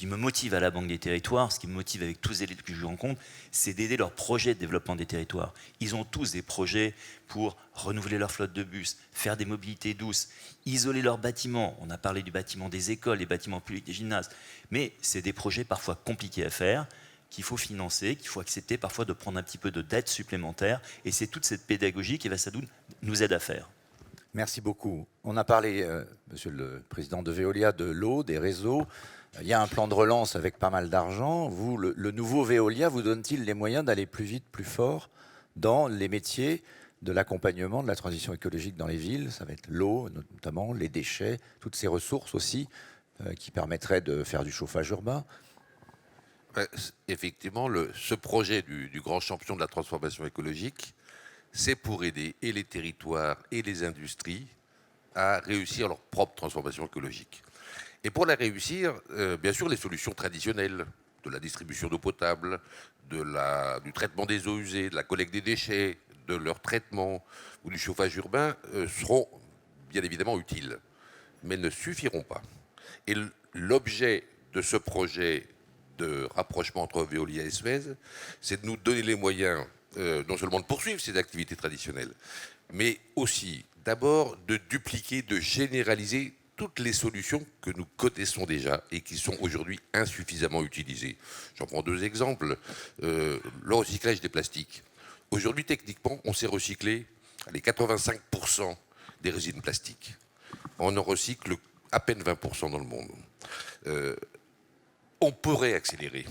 Speaker 6: me motive à la Banque des Territoires, ce qui me motive avec tous les élus que je rencontre, c'est d'aider leurs projets de développement des territoires. Ils ont tous des projets pour renouveler leur flotte de bus, faire des mobilités douces, isoler leurs bâtiments. On a parlé du bâtiment des écoles, des bâtiments publics, des gymnases. Mais c'est des projets parfois compliqués à faire, qu'il faut financer, qu'il faut accepter parfois de prendre un petit peu de dette supplémentaire. Et c'est toute cette pédagogie qui nous aide à faire.
Speaker 1: Merci beaucoup. On a parlé, monsieur le président de Veolia, de l'eau, des réseaux. Il y a un plan de relance avec pas mal d'argent. Vous, le nouveau Veolia, vous donne-t-il les moyens d'aller plus vite, plus fort dans les métiers de l'accompagnement de la transition écologique dans les villes? Ça va être l'eau, notamment, les déchets, toutes ces ressources aussi qui permettraient de faire du chauffage urbain.
Speaker 2: Effectivement, ce projet du grand champion de la transformation écologique, c'est pour aider et les territoires et les industries à réussir leur propre transformation écologique. Et pour la réussir, bien sûr, les solutions traditionnelles de la distribution d'eau potable, du traitement des eaux usées, de la collecte des déchets, de leur traitement ou du chauffage urbain seront bien évidemment utiles, mais ne suffiront pas. Et l'objet de ce projet de rapprochement entre Veolia et Suez, c'est de nous donner les moyens non seulement de poursuivre ces activités traditionnelles, mais aussi d'abord de dupliquer, de généraliser toutes les solutions que nous connaissons déjà et qui sont aujourd'hui insuffisamment utilisées. J'en prends 2 exemples. Le recyclage des plastiques. Aujourd'hui, techniquement, on sait recycler 85% des résines plastiques. On en recycle à peine 20% dans le monde. On pourrait accélérer.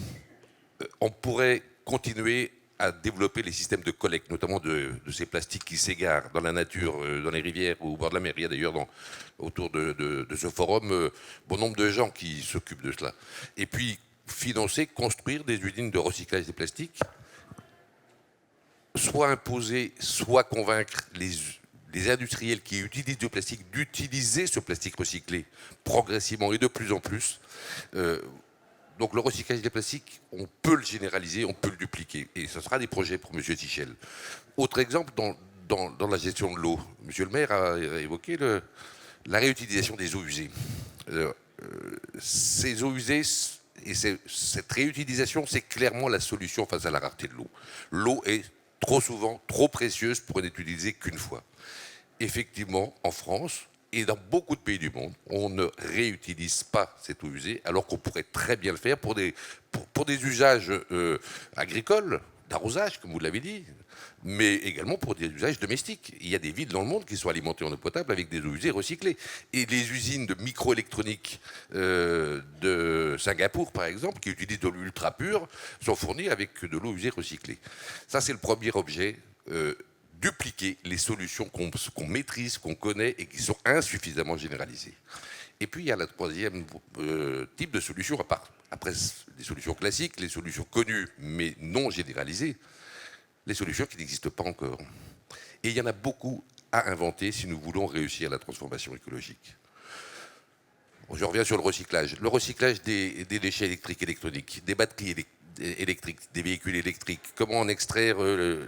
Speaker 2: On pourrait continuer à développer les systèmes de collecte, notamment de ces plastiques qui s'égarent dans la nature, dans les rivières ou au bord de la mer. Il y a d'ailleurs autour de ce forum bon nombre de gens qui s'occupent de cela. Et puis financer, construire des usines de recyclage des plastiques, soit imposer, soit convaincre les industriels qui utilisent du plastique d'utiliser ce plastique recyclé progressivement et de plus en plus. Donc le recyclage des plastiques, on peut le généraliser, on peut le dupliquer. Et ce sera des projets pour M. Sichel. Autre exemple, dans la gestion de l'eau, M. le maire a évoqué la réutilisation des eaux usées. Ces eaux usées et cette réutilisation, c'est clairement la solution face à la rareté de l'eau. L'eau est trop souvent trop précieuse pour n'être utilisée qu'une fois. Effectivement, en France, et dans beaucoup de pays du monde, on ne réutilise pas cette eau usée, alors qu'on pourrait très bien le faire pour des usages agricoles, d'arrosage, comme vous l'avez dit, mais également pour des usages domestiques. Il y a des villes dans le monde qui sont alimentées en eau potable avec des eaux usées recyclées. Et les usines de microélectronique de Singapour, par exemple, qui utilisent de l'eau ultra pure, sont fournies avec de l'eau usée recyclée. Ça, c'est le premier objet. dupliquer les solutions qu'on maîtrise, qu'on connaît et qui sont insuffisamment généralisées. Et puis il y a le troisième type de solution, après les solutions classiques, les solutions connues mais non généralisées, les solutions qui n'existent pas encore. Et il y en a beaucoup à inventer si nous voulons réussir la transformation écologique. Je reviens sur le recyclage. Le recyclage des déchets électriques et électroniques, des batteries électriques, des véhicules électriques, comment en extraire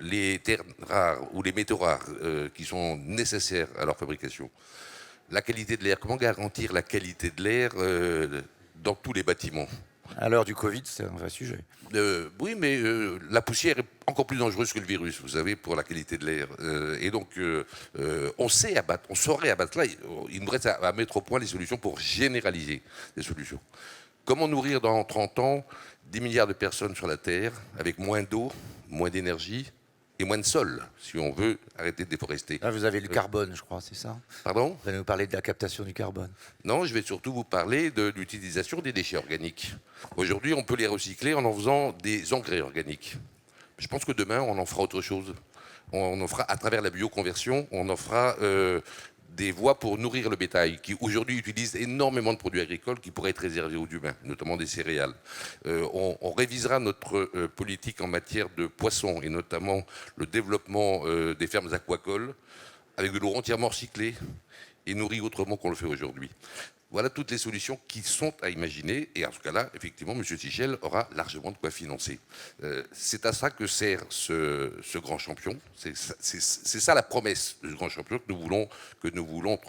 Speaker 2: les terres rares ou les métaux rares qui sont nécessaires à leur fabrication. La qualité de l'air, comment garantir la qualité de l'air dans tous les bâtiments.
Speaker 1: À l'heure du Covid, c'est un vrai sujet.
Speaker 2: Oui, mais la poussière est encore plus dangereuse que le virus, vous savez, pour la qualité de l'air. Et donc, on saurait abattre là. Il nous reste à mettre au point les solutions pour généraliser les solutions. Comment nourrir dans 30 ans 10 milliards de personnes sur la Terre avec moins d'eau, moins d'énergie et moins de sol, si on veut arrêter de déforester.
Speaker 1: Là, vous avez le carbone, je crois, c'est ça?
Speaker 2: Pardon?
Speaker 1: Vous allez nous parler de la captation du carbone.
Speaker 2: Non, je vais surtout vous parler de l'utilisation des déchets organiques. Aujourd'hui, on peut les recycler en faisant des engrais organiques. Je pense que demain, on en fera autre chose. On en fera, à travers la bioconversion, on en fera des voies pour nourrir le bétail, qui aujourd'hui utilise énormément de produits agricoles qui pourraient être réservés aux humains, notamment des céréales. On révisera notre politique en matière de poissons, et notamment le développement des fermes aquacoles, avec de l'eau entièrement recyclée et nourrie autrement qu'on le fait aujourd'hui. Voilà toutes les solutions qui sont à imaginer, et en ce cas-là, effectivement, M. Sichel aura largement de quoi financer. C'est à ça que sert ce grand champion. C'est ça la promesse de ce grand champion que nous voulons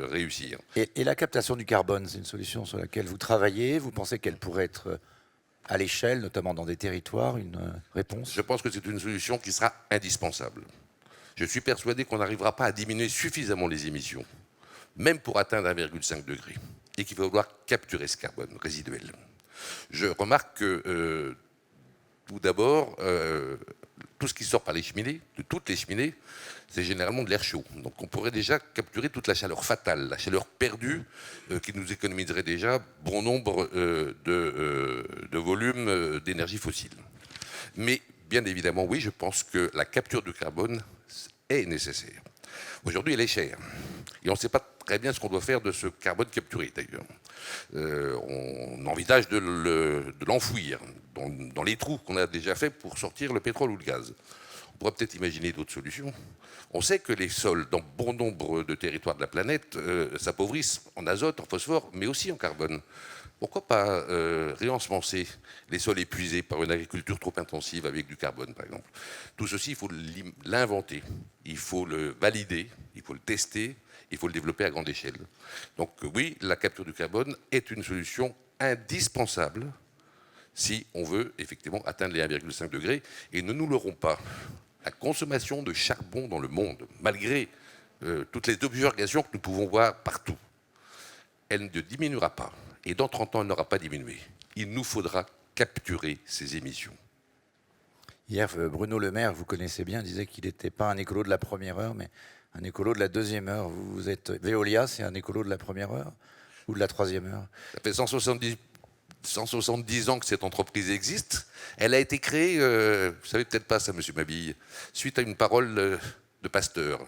Speaker 2: réussir.
Speaker 1: Et la captation du carbone, c'est une solution sur laquelle vous travaillez. Vous pensez qu'elle pourrait être à l'échelle, notamment dans des territoires, une réponse?
Speaker 2: Je pense que c'est une solution qui sera indispensable. Je suis persuadé qu'on n'arrivera pas à diminuer suffisamment les émissions, même pour atteindre 1,5 degré, et qu'il va falloir capturer ce carbone résiduel. Je remarque que, tout d'abord, tout ce qui sort par les cheminées, de toutes les cheminées, c'est généralement de l'air chaud. Donc on pourrait déjà capturer toute la chaleur fatale, la chaleur perdue, qui nous économiserait déjà bon nombre de volumes d'énergie fossile. Mais bien évidemment, oui, je pense que la capture du carbone est nécessaire. Aujourd'hui, elle est chère. Et on ne sait pas très bien ce qu'on doit faire de ce carbone capturé, d'ailleurs. On envisage de l'enfouir dans les trous qu'on a déjà fait pour sortir le pétrole ou le gaz. On pourrait peut-être imaginer d'autres solutions. On sait que les sols, dans bon nombre de territoires de la planète, s'appauvrissent en azote, en phosphore, mais aussi en carbone. Pourquoi pas réensemencer les sols épuisés par une agriculture trop intensive avec du carbone, par exemple? Tout ceci, il faut l'inventer, il faut le valider, il faut le tester, il faut le développer à grande échelle. Donc oui, la capture du carbone est une solution indispensable si on veut effectivement atteindre les 1,5 degrés. Et ne nous leurrons pas, la consommation de charbon dans le monde, malgré toutes les objurgations que nous pouvons voir partout, elle ne diminuera pas. Et dans 30 ans, elle n'aura pas diminué. Il nous faudra capturer ces émissions.
Speaker 1: Hier, Bruno Le Maire, vous connaissez bien, disait qu'il n'était pas un écolo de la première heure, mais un écolo de la deuxième heure. Vous êtes Veolia, c'est un écolo de la première heure ou de la troisième heure?
Speaker 2: Ça fait 170 ans que cette entreprise existe. Elle a été créée, vous ne savez peut-être pas ça, monsieur Mabille, suite à une parole de Pasteur.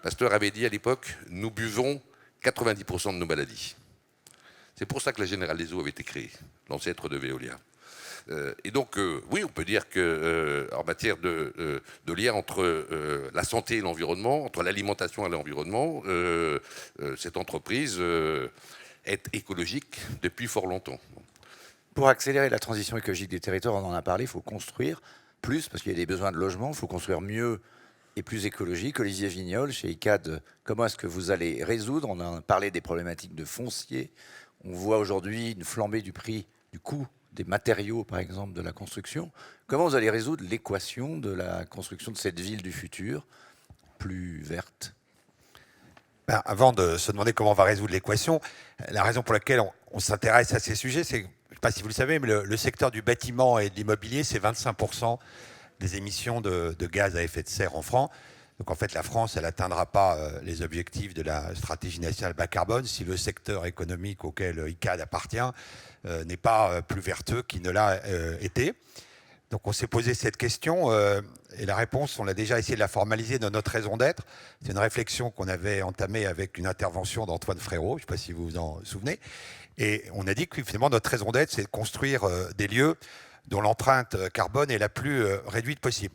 Speaker 2: Pasteur avait dit à l'époque, nous buvons 90% de nos maladies. C'est pour ça que la Générale des Eaux avait été créée, l'ancêtre de Veolia. Et donc, oui, on peut dire qu'en matière de lien entre la santé et l'environnement, entre l'alimentation et l'environnement, cette entreprise est écologique depuis fort longtemps.
Speaker 1: Pour accélérer la transition écologique des territoires, on en a parlé, il faut construire plus, parce qu'il y a des besoins de logement, il faut construire mieux et plus écologique. Olivier Vignol, chez ICAD, comment est-ce que vous allez résoudre? On a parlé des problématiques de foncier. On voit aujourd'hui une flambée du prix, du coût des matériaux, par exemple, de la construction. Comment vous allez résoudre l'équation de la construction de cette ville du futur, plus verte?
Speaker 7: Avant de se demander comment on va résoudre l'équation, la raison pour laquelle on s'intéresse à ces sujets, c'est, je ne sais pas si vous le savez, mais le secteur du bâtiment et de l'immobilier, c'est 25% des émissions de gaz à effet de serre en France. Donc en fait, la France, elle n'atteindra pas les objectifs de la stratégie nationale bas carbone si le secteur économique auquel ICAD appartient n'est pas plus vertueux qu'il ne l'a été. Donc on s'est posé cette question et la réponse, on l'a déjà essayé de la formaliser dans notre raison d'être. C'est une réflexion qu'on avait entamée avec une intervention d'Antoine Frérot, je ne sais pas si vous vous en souvenez. Et on a dit que finalement notre raison d'être, c'est de construire des lieux dont l'empreinte carbone est la plus réduite possible.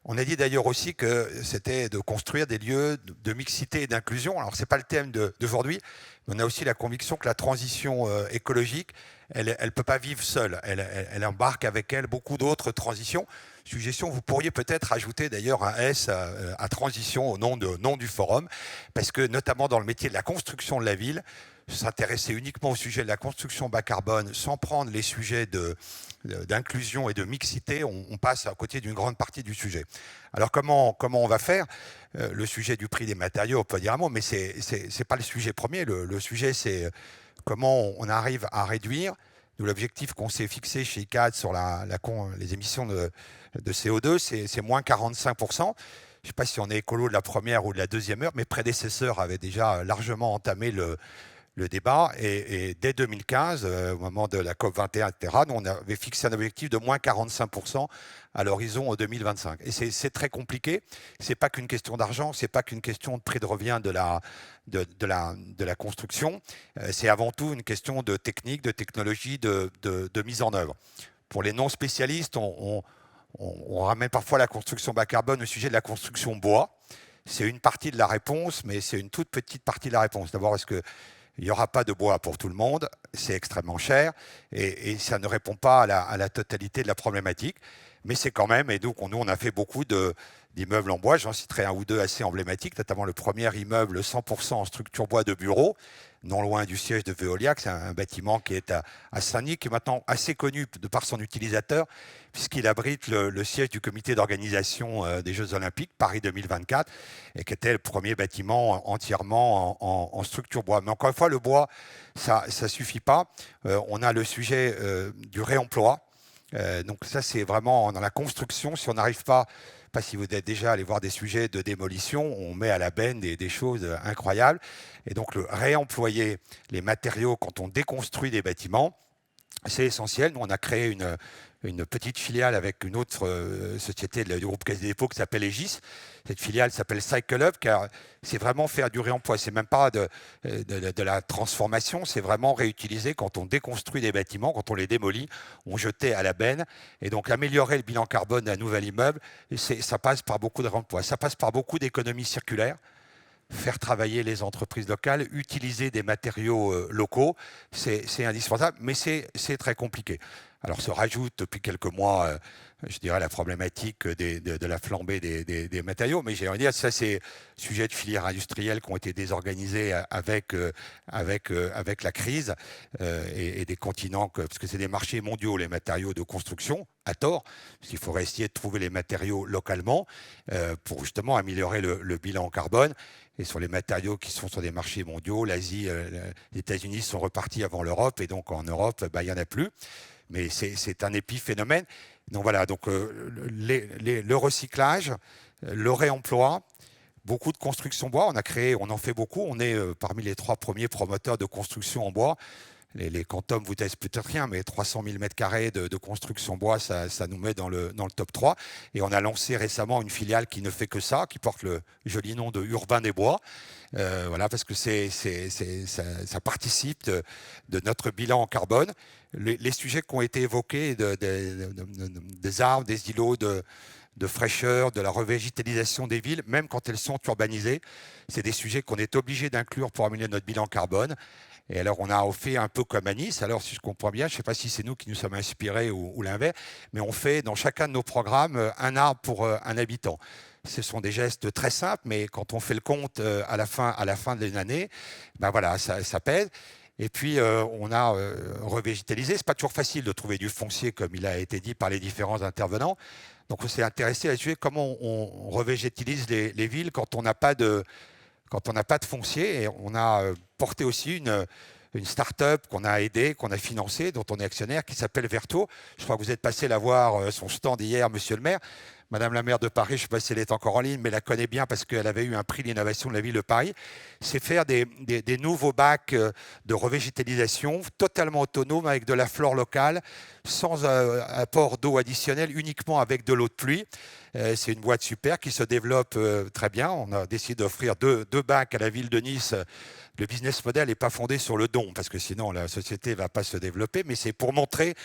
Speaker 7: On a dit d'ailleurs aussi que c'était de construire des lieux de mixité et d'inclusion. Alors, ce n'est pas le thème d'aujourd'hui, mais on a aussi la conviction que la transition écologique, elle ne peut pas vivre seule. Elle embarque avec elle beaucoup d'autres transitions. Suggestion, vous pourriez peut-être ajouter d'ailleurs un S à transition au nom du forum, parce que notamment dans le métier de la construction de la ville, s'intéresser uniquement au sujet de la construction bas carbone sans prendre les sujets d'inclusion et de mixité, on passe à côté d'une grande partie du sujet. Alors comment on va faire ? Le sujet du prix des matériaux, on peut dire un mot, mais c'est pas le sujet premier. Le sujet, c'est comment on arrive à réduire. Nous, l'objectif qu'on s'est fixé chez ICAD sur les émissions de CO2, c'est moins 45%. Je ne sais pas si on est écolo de la première ou de la deuxième heure, mes prédécesseurs avaient déjà largement entamé le débat. Et dès 2015, au moment de la COP21, etc., nous, on avait fixé un objectif de moins 45% à l'horizon 2025. Et c'est très compliqué. Ce n'est pas qu'une question d'argent, ce n'est pas qu'une question de prix de revient de la construction. C'est avant tout une question de technique, de technologie, de mise en œuvre. Pour les non-spécialistes, on ramène parfois la construction bas carbone au sujet de la construction bois. C'est une partie de la réponse, mais c'est une toute petite partie de la réponse. D'abord, est-ce que il n'y aura pas de bois pour tout le monde, c'est extrêmement cher et ça ne répond pas à la totalité de la problématique. Mais c'est quand même, et donc nous on a fait beaucoup d'immeubles en bois, j'en citerai un ou deux assez emblématiques, notamment le premier immeuble 100% en structure bois de bureau, non loin du siège de Veolia, c'est un bâtiment qui est à Saint-Denis, qui est maintenant assez connu de par son utilisateur, puisqu'il abrite le siège du comité d'organisation des Jeux Olympiques, Paris 2024, et qui était le premier bâtiment entièrement en structure bois. Mais encore une fois, le bois, ça ne suffit pas. On a le sujet du réemploi. Donc ça, c'est vraiment dans la construction. Si on n'arrive pas si vous êtes déjà allé voir des sujets de démolition, on met à la benne des choses incroyables. Et donc, le réemployer les matériaux quand on déconstruit des bâtiments, c'est essentiel. Nous, on a créé une petite filiale avec une autre société du groupe Caisse des Dépôts qui s'appelle Aegis. Cette filiale s'appelle Cycle Up, car c'est vraiment faire du réemploi. C'est même pas de la transformation, c'est vraiment réutiliser quand on déconstruit des bâtiments, quand on les démolit, on jetait à la benne. Et donc améliorer le bilan carbone d'un nouvel immeuble, ça passe par beaucoup de réemploi. Ça passe par beaucoup d'économies circulaires. Faire travailler les entreprises locales, utiliser des matériaux locaux, c'est indispensable, mais c'est très compliqué. Alors se rajoute depuis quelques mois, je dirais, la problématique de la flambée des matériaux, mais j'ai envie de dire, ça c'est sujet de filières industrielles qui ont été désorganisées avec la crise et des continents, parce que c'est des marchés mondiaux, les matériaux de construction, à tort, parce qu'il faudrait essayer de trouver les matériaux localement pour justement améliorer le bilan carbone. Et sur les matériaux qui sont sur des marchés mondiaux, l'Asie, les États-Unis sont repartis avant l'Europe, et donc en Europe, il n'y en a plus. Mais c'est un épiphénomène. Donc voilà, donc, le recyclage, le réemploi, beaucoup de construction bois. On en fait beaucoup. On est parmi les 3 premiers promoteurs de construction en bois. Les quantums vous testent peut-être rien, mais 300 000 m² de construction bois, ça nous met dans le top 3. Et on a lancé récemment une filiale qui ne fait que ça, qui porte le joli nom de Urbain des Bois. Voilà, parce que ça participe de notre bilan en carbone. Les sujets qui ont été évoqués, des arbres, des îlots de fraîcheur, de la revégétalisation des villes, même quand elles sont urbanisées, c'est des sujets qu'on est obligé d'inclure pour améliorer notre bilan carbone. Et alors, on a fait un peu comme à Nice. Alors, si je comprends bien, je ne sais pas si c'est nous qui nous sommes inspirés ou l'inverse, mais on fait dans chacun de nos programmes un arbre pour un habitant. Ce sont des gestes très simples, mais quand on fait le compte à la fin de l'année, ben voilà, ça pèse. Et puis, on a revégétalisé. Ce n'est pas toujours facile de trouver du foncier, comme il a été dit par les différents intervenants. Donc, on s'est intéressé à étudier comment on revégétalise les villes quand on n'a pas de foncier. Et on a porté aussi une start-up qu'on a aidée, qu'on a financée, dont on est actionnaire, qui s'appelle Verto. Je crois que vous êtes passé la voir son stand hier, monsieur le maire. Madame la maire de Paris, je ne sais pas si elle est encore en ligne, mais elle la connaît bien parce qu'elle avait eu un prix d'innovation de la ville de Paris, c'est faire des nouveaux bacs de revégétalisation totalement autonomes avec de la flore locale, sans apport d'eau additionnel, uniquement avec de l'eau de pluie. C'est une boîte super qui se développe très bien. On a décidé d'offrir deux bacs à la ville de Nice. Le business model n'est pas fondé sur le don, parce que sinon la société ne va pas se développer, mais c'est pour montrer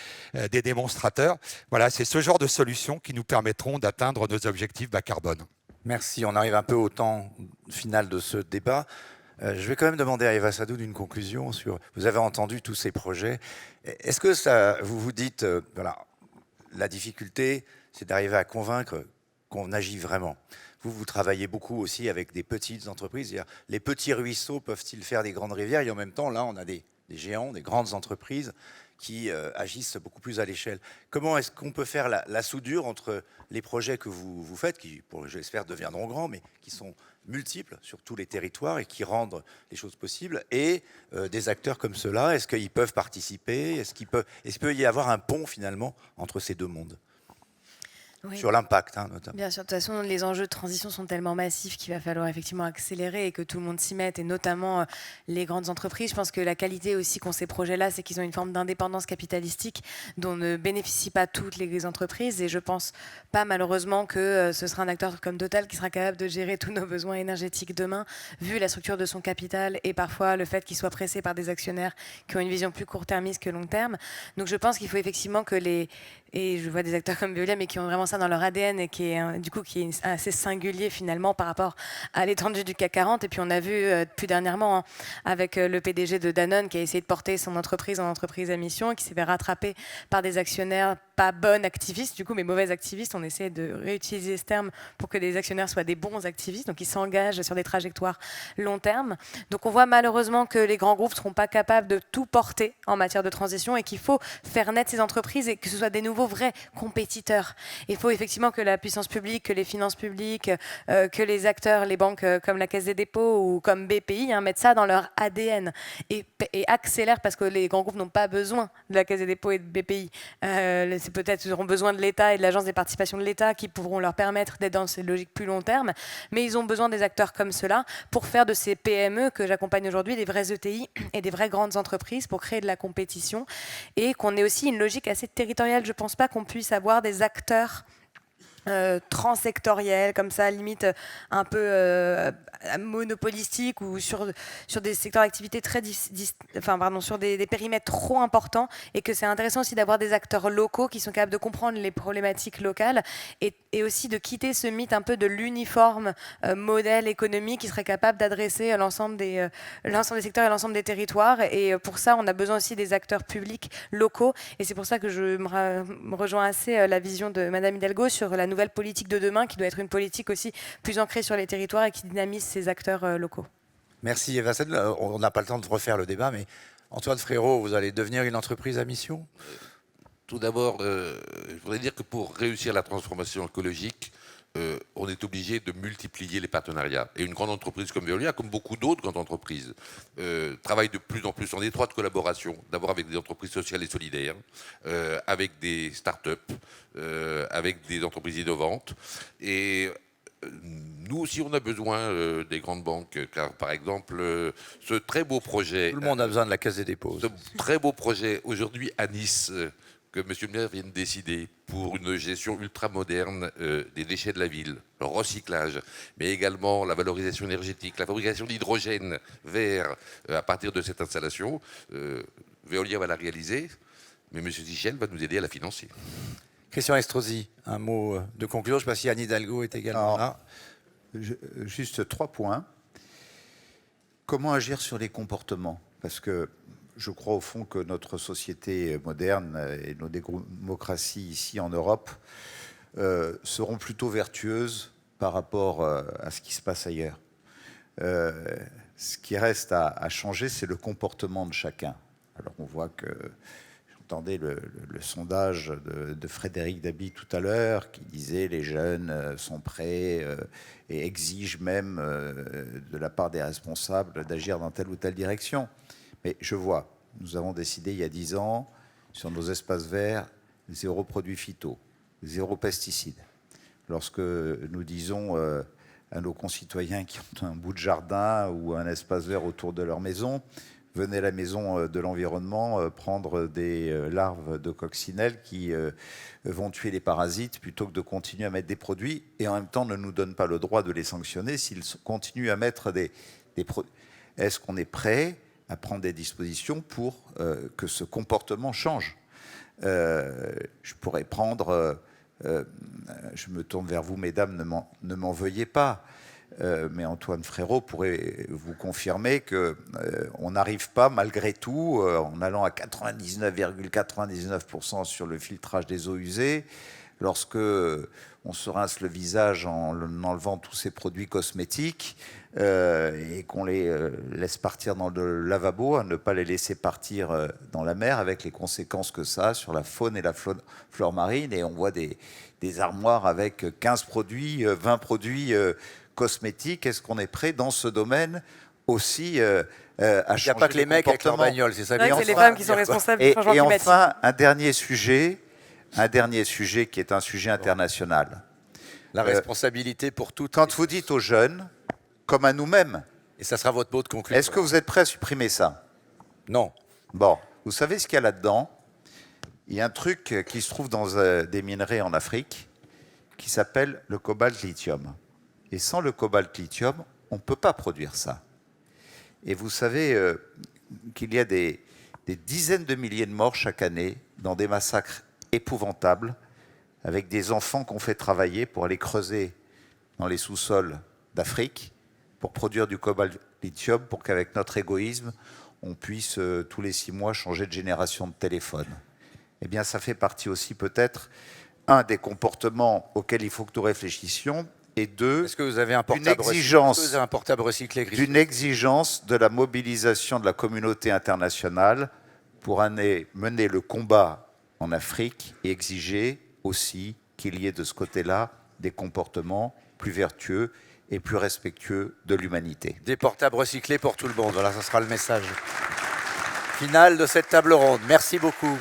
Speaker 7: des démonstrateurs. Voilà, c'est ce genre de solutions qui nous permettront d'atteindre nos objectifs bas carbone.
Speaker 1: Merci, on arrive un peu au temps final de ce débat. Je vais quand même demander à Eva Sadoun une conclusion sur... Vous avez entendu tous ces projets. Est-ce que ça, vous vous dites, voilà, la difficulté, c'est d'arriver à convaincre qu'on agit vraiment. Vous travaillez beaucoup aussi avec des petites entreprises. Les petits ruisseaux peuvent-ils faire des grandes rivières? Et en même temps, là, on a des géants, des grandes entreprises qui agissent beaucoup plus à l'échelle. Comment est-ce qu'on peut faire la soudure entre les projets que vous faites, qui, j'espère, deviendront grands, mais qui sont multiples sur tous les territoires et qui rendent les choses possibles, et des acteurs comme ceux-là? Est-ce qu'ils peuvent participer? Est-ce qu'il peut y avoir un pont, finalement, entre ces deux mondes? Oui. Sur l'impact, notamment.
Speaker 5: Bien sûr, de toute façon, les enjeux de transition sont tellement massifs qu'il va falloir effectivement accélérer et que tout le monde s'y mette, et notamment les grandes entreprises. Je pense que la qualité aussi qu'ont ces projets-là, c'est qu'ils ont une forme d'indépendance capitalistique dont ne bénéficient pas toutes les entreprises, et je pense pas malheureusement que ce sera un acteur comme Total qui sera capable de gérer tous nos besoins énergétiques demain, vu la structure de son capital et parfois le fait qu'il soit pressé par des actionnaires qui ont une vision plus court-termiste que long terme. Donc je pense qu'il faut effectivement que et je vois des acteurs comme Veolia, mais qui ont vraiment ça dans leur ADN et qui est assez singulier finalement par rapport à l'étendue du CAC 40. Et puis on a vu plus dernièrement avec le PDG de Danone qui a essayé de porter son entreprise en entreprise à mission, qui s'est fait rattraper par des actionnaires pas bons activistes, mais mauvais activistes. On essaie de réutiliser ce terme pour que les actionnaires soient des bons activistes, donc ils s'engagent sur des trajectoires long terme. Donc on voit malheureusement que les grands groupes ne seront pas capables de tout porter en matière de transition et qu'il faut faire naître ces entreprises et que ce soit des nouveaux vrais compétiteurs. Il faut effectivement que la puissance publique, que les finances publiques, que les acteurs, les banques comme la Caisse des dépôts ou comme BPI, mettent ça dans leur ADN et accélèrent, parce que les grands groupes n'ont pas besoin de la Caisse des dépôts et de BPI. C'est peut-être qu'ils auront besoin de l'État et de l'Agence des participations de l'État qui pourront leur permettre d'être dans ces logiques plus long terme, mais ils ont besoin des acteurs comme cela pour faire de ces PME que j'accompagne aujourd'hui des vrais ETI et des vraies grandes entreprises, pour créer de la compétition et qu'on ait aussi une logique assez territoriale. Je ne pense pas qu'on puisse avoir des acteurs transsectoriels comme ça, limite un peu monopolistiques, ou sur des secteurs d'activité très sur des périmètres trop importants, et que c'est intéressant aussi d'avoir des acteurs locaux qui sont capables de comprendre les problématiques locales et aussi de quitter ce mythe un peu de l'uniforme modèle économique qui serait capable d'adresser l'ensemble des secteurs et l'ensemble des territoires. Et pour ça, on a besoin aussi des acteurs publics locaux, et c'est pour ça que je me rejoins assez la vision de Madame Hidalgo sur la nouvelle politique de demain, qui doit être une politique aussi plus ancrée sur les territoires et qui dynamise ces acteurs locaux.
Speaker 1: Merci Eva Sadoun. On n'a pas le temps de refaire le débat, mais Antoine Frérot, vous allez devenir une entreprise à mission?
Speaker 2: Tout d'abord, je voudrais dire que pour réussir la transformation écologique, on est obligé de multiplier les partenariats. Et une grande entreprise comme Veolia, comme beaucoup d'autres grandes entreprises, travaille de plus en plus en étroite collaboration, d'abord avec des entreprises sociales et solidaires, avec des start-up, avec des entreprises innovantes. Et nous aussi, on a besoin des grandes banques, car par exemple, ce très beau projet...
Speaker 1: Tout le monde a besoin de la Caisse des dépôts.
Speaker 2: Ce très beau projet, aujourd'hui à Nice, que M. le maire vient de décider pour une gestion ultra-moderne des déchets de la ville, le recyclage, mais également la valorisation énergétique, la fabrication d'hydrogène vert à partir de cette installation. Veolia va la réaliser, mais M. Sichel va nous aider à la financer.
Speaker 1: Christian Estrosi, un mot de conclusion. Je ne sais pas si Anne Hidalgo est également là.
Speaker 4: Juste 3 points. Comment agir sur les comportements? Parce que je crois au fond que notre société moderne et nos démocraties ici en Europe seront plutôt vertueuses par rapport à ce qui se passe ailleurs. Ce qui reste à changer, c'est le comportement de chacun. Alors on voit que... J'entendais le sondage de Frédéric Dabi tout à l'heure qui disait les jeunes sont prêts et exigent même de la part des responsables d'agir dans telle ou telle direction. Mais je vois, nous avons décidé il y a 10 ans, sur nos espaces verts, 0 produits phyto, 0 pesticides. lorsque nous disons à nos concitoyens qui ont un bout de jardin ou un espace vert autour de leur maison, venez à la maison de l'environnement prendre des larves de coccinelle qui vont tuer les parasites plutôt que de continuer à mettre des produits, et en même temps ne nous donne pas le droit de les sanctionner s'ils continuent à mettre des produits. Est-ce qu'on est prêt à prendre des dispositions pour que ce comportement change? Je pourrais prendre... je me tourne vers vous, mesdames, ne m'en veuillez pas. Mais Antoine Frérot pourrait vous confirmer qu'on n'arrive pas, malgré tout, en allant à 99,99% sur le filtrage des eaux usées, lorsque on se rince le visage en enlevant tous ces produits cosmétiques et qu'on les laisse partir dans le lavabo, à ne pas les laisser partir dans la mer, avec les conséquences que ça a sur la faune et la flore marine. Et on voit des armoires avec 15 produits, 20 produits cosmétiques. Est-ce qu'on est prêt dans ce domaine aussi à changer?
Speaker 1: Il n'y a pas que les mecs avec leur bagnole, c'est ça.
Speaker 5: C'est les femmes qui sont responsables du changement climatique.
Speaker 4: Et enfin, un dernier sujet qui est un sujet international.
Speaker 1: La responsabilité pour toutes.
Speaker 4: Quand vous dites aux jeunes, comme à nous-mêmes,
Speaker 1: et ça sera votre mot de conclusion.
Speaker 4: Est-ce que vous êtes prêts à supprimer ça?
Speaker 1: Non.
Speaker 4: Bon, vous savez ce qu'il y a là-dedans? Il y a un truc qui se trouve dans des minerais en Afrique qui s'appelle le cobalt-lithium. Et sans le cobalt-lithium, on ne peut pas produire ça. Et vous savez qu'il y a des dizaines de milliers de morts chaque année dans des massacres épouvantables, avec des enfants qu'on fait travailler pour aller creuser dans les sous-sols d'Afrique pour produire du cobalt-lithium, pour qu'avec notre égoïsme, on puisse tous les 6 mois changer de génération de téléphone. Eh bien, ça fait partie aussi peut-être, un, des comportements auxquels il faut que nous réfléchissions, et deux,
Speaker 1: est-ce que vous avez un portable recyclé,
Speaker 4: d'une exigence de la mobilisation de la communauté internationale pour mener le combat en Afrique et exiger aussi qu'il y ait de ce côté-là des comportements plus vertueux et plus respectueux de l'humanité.
Speaker 1: Des portables recyclés pour tout le monde. Voilà, ça sera le message final de cette table ronde. Merci beaucoup.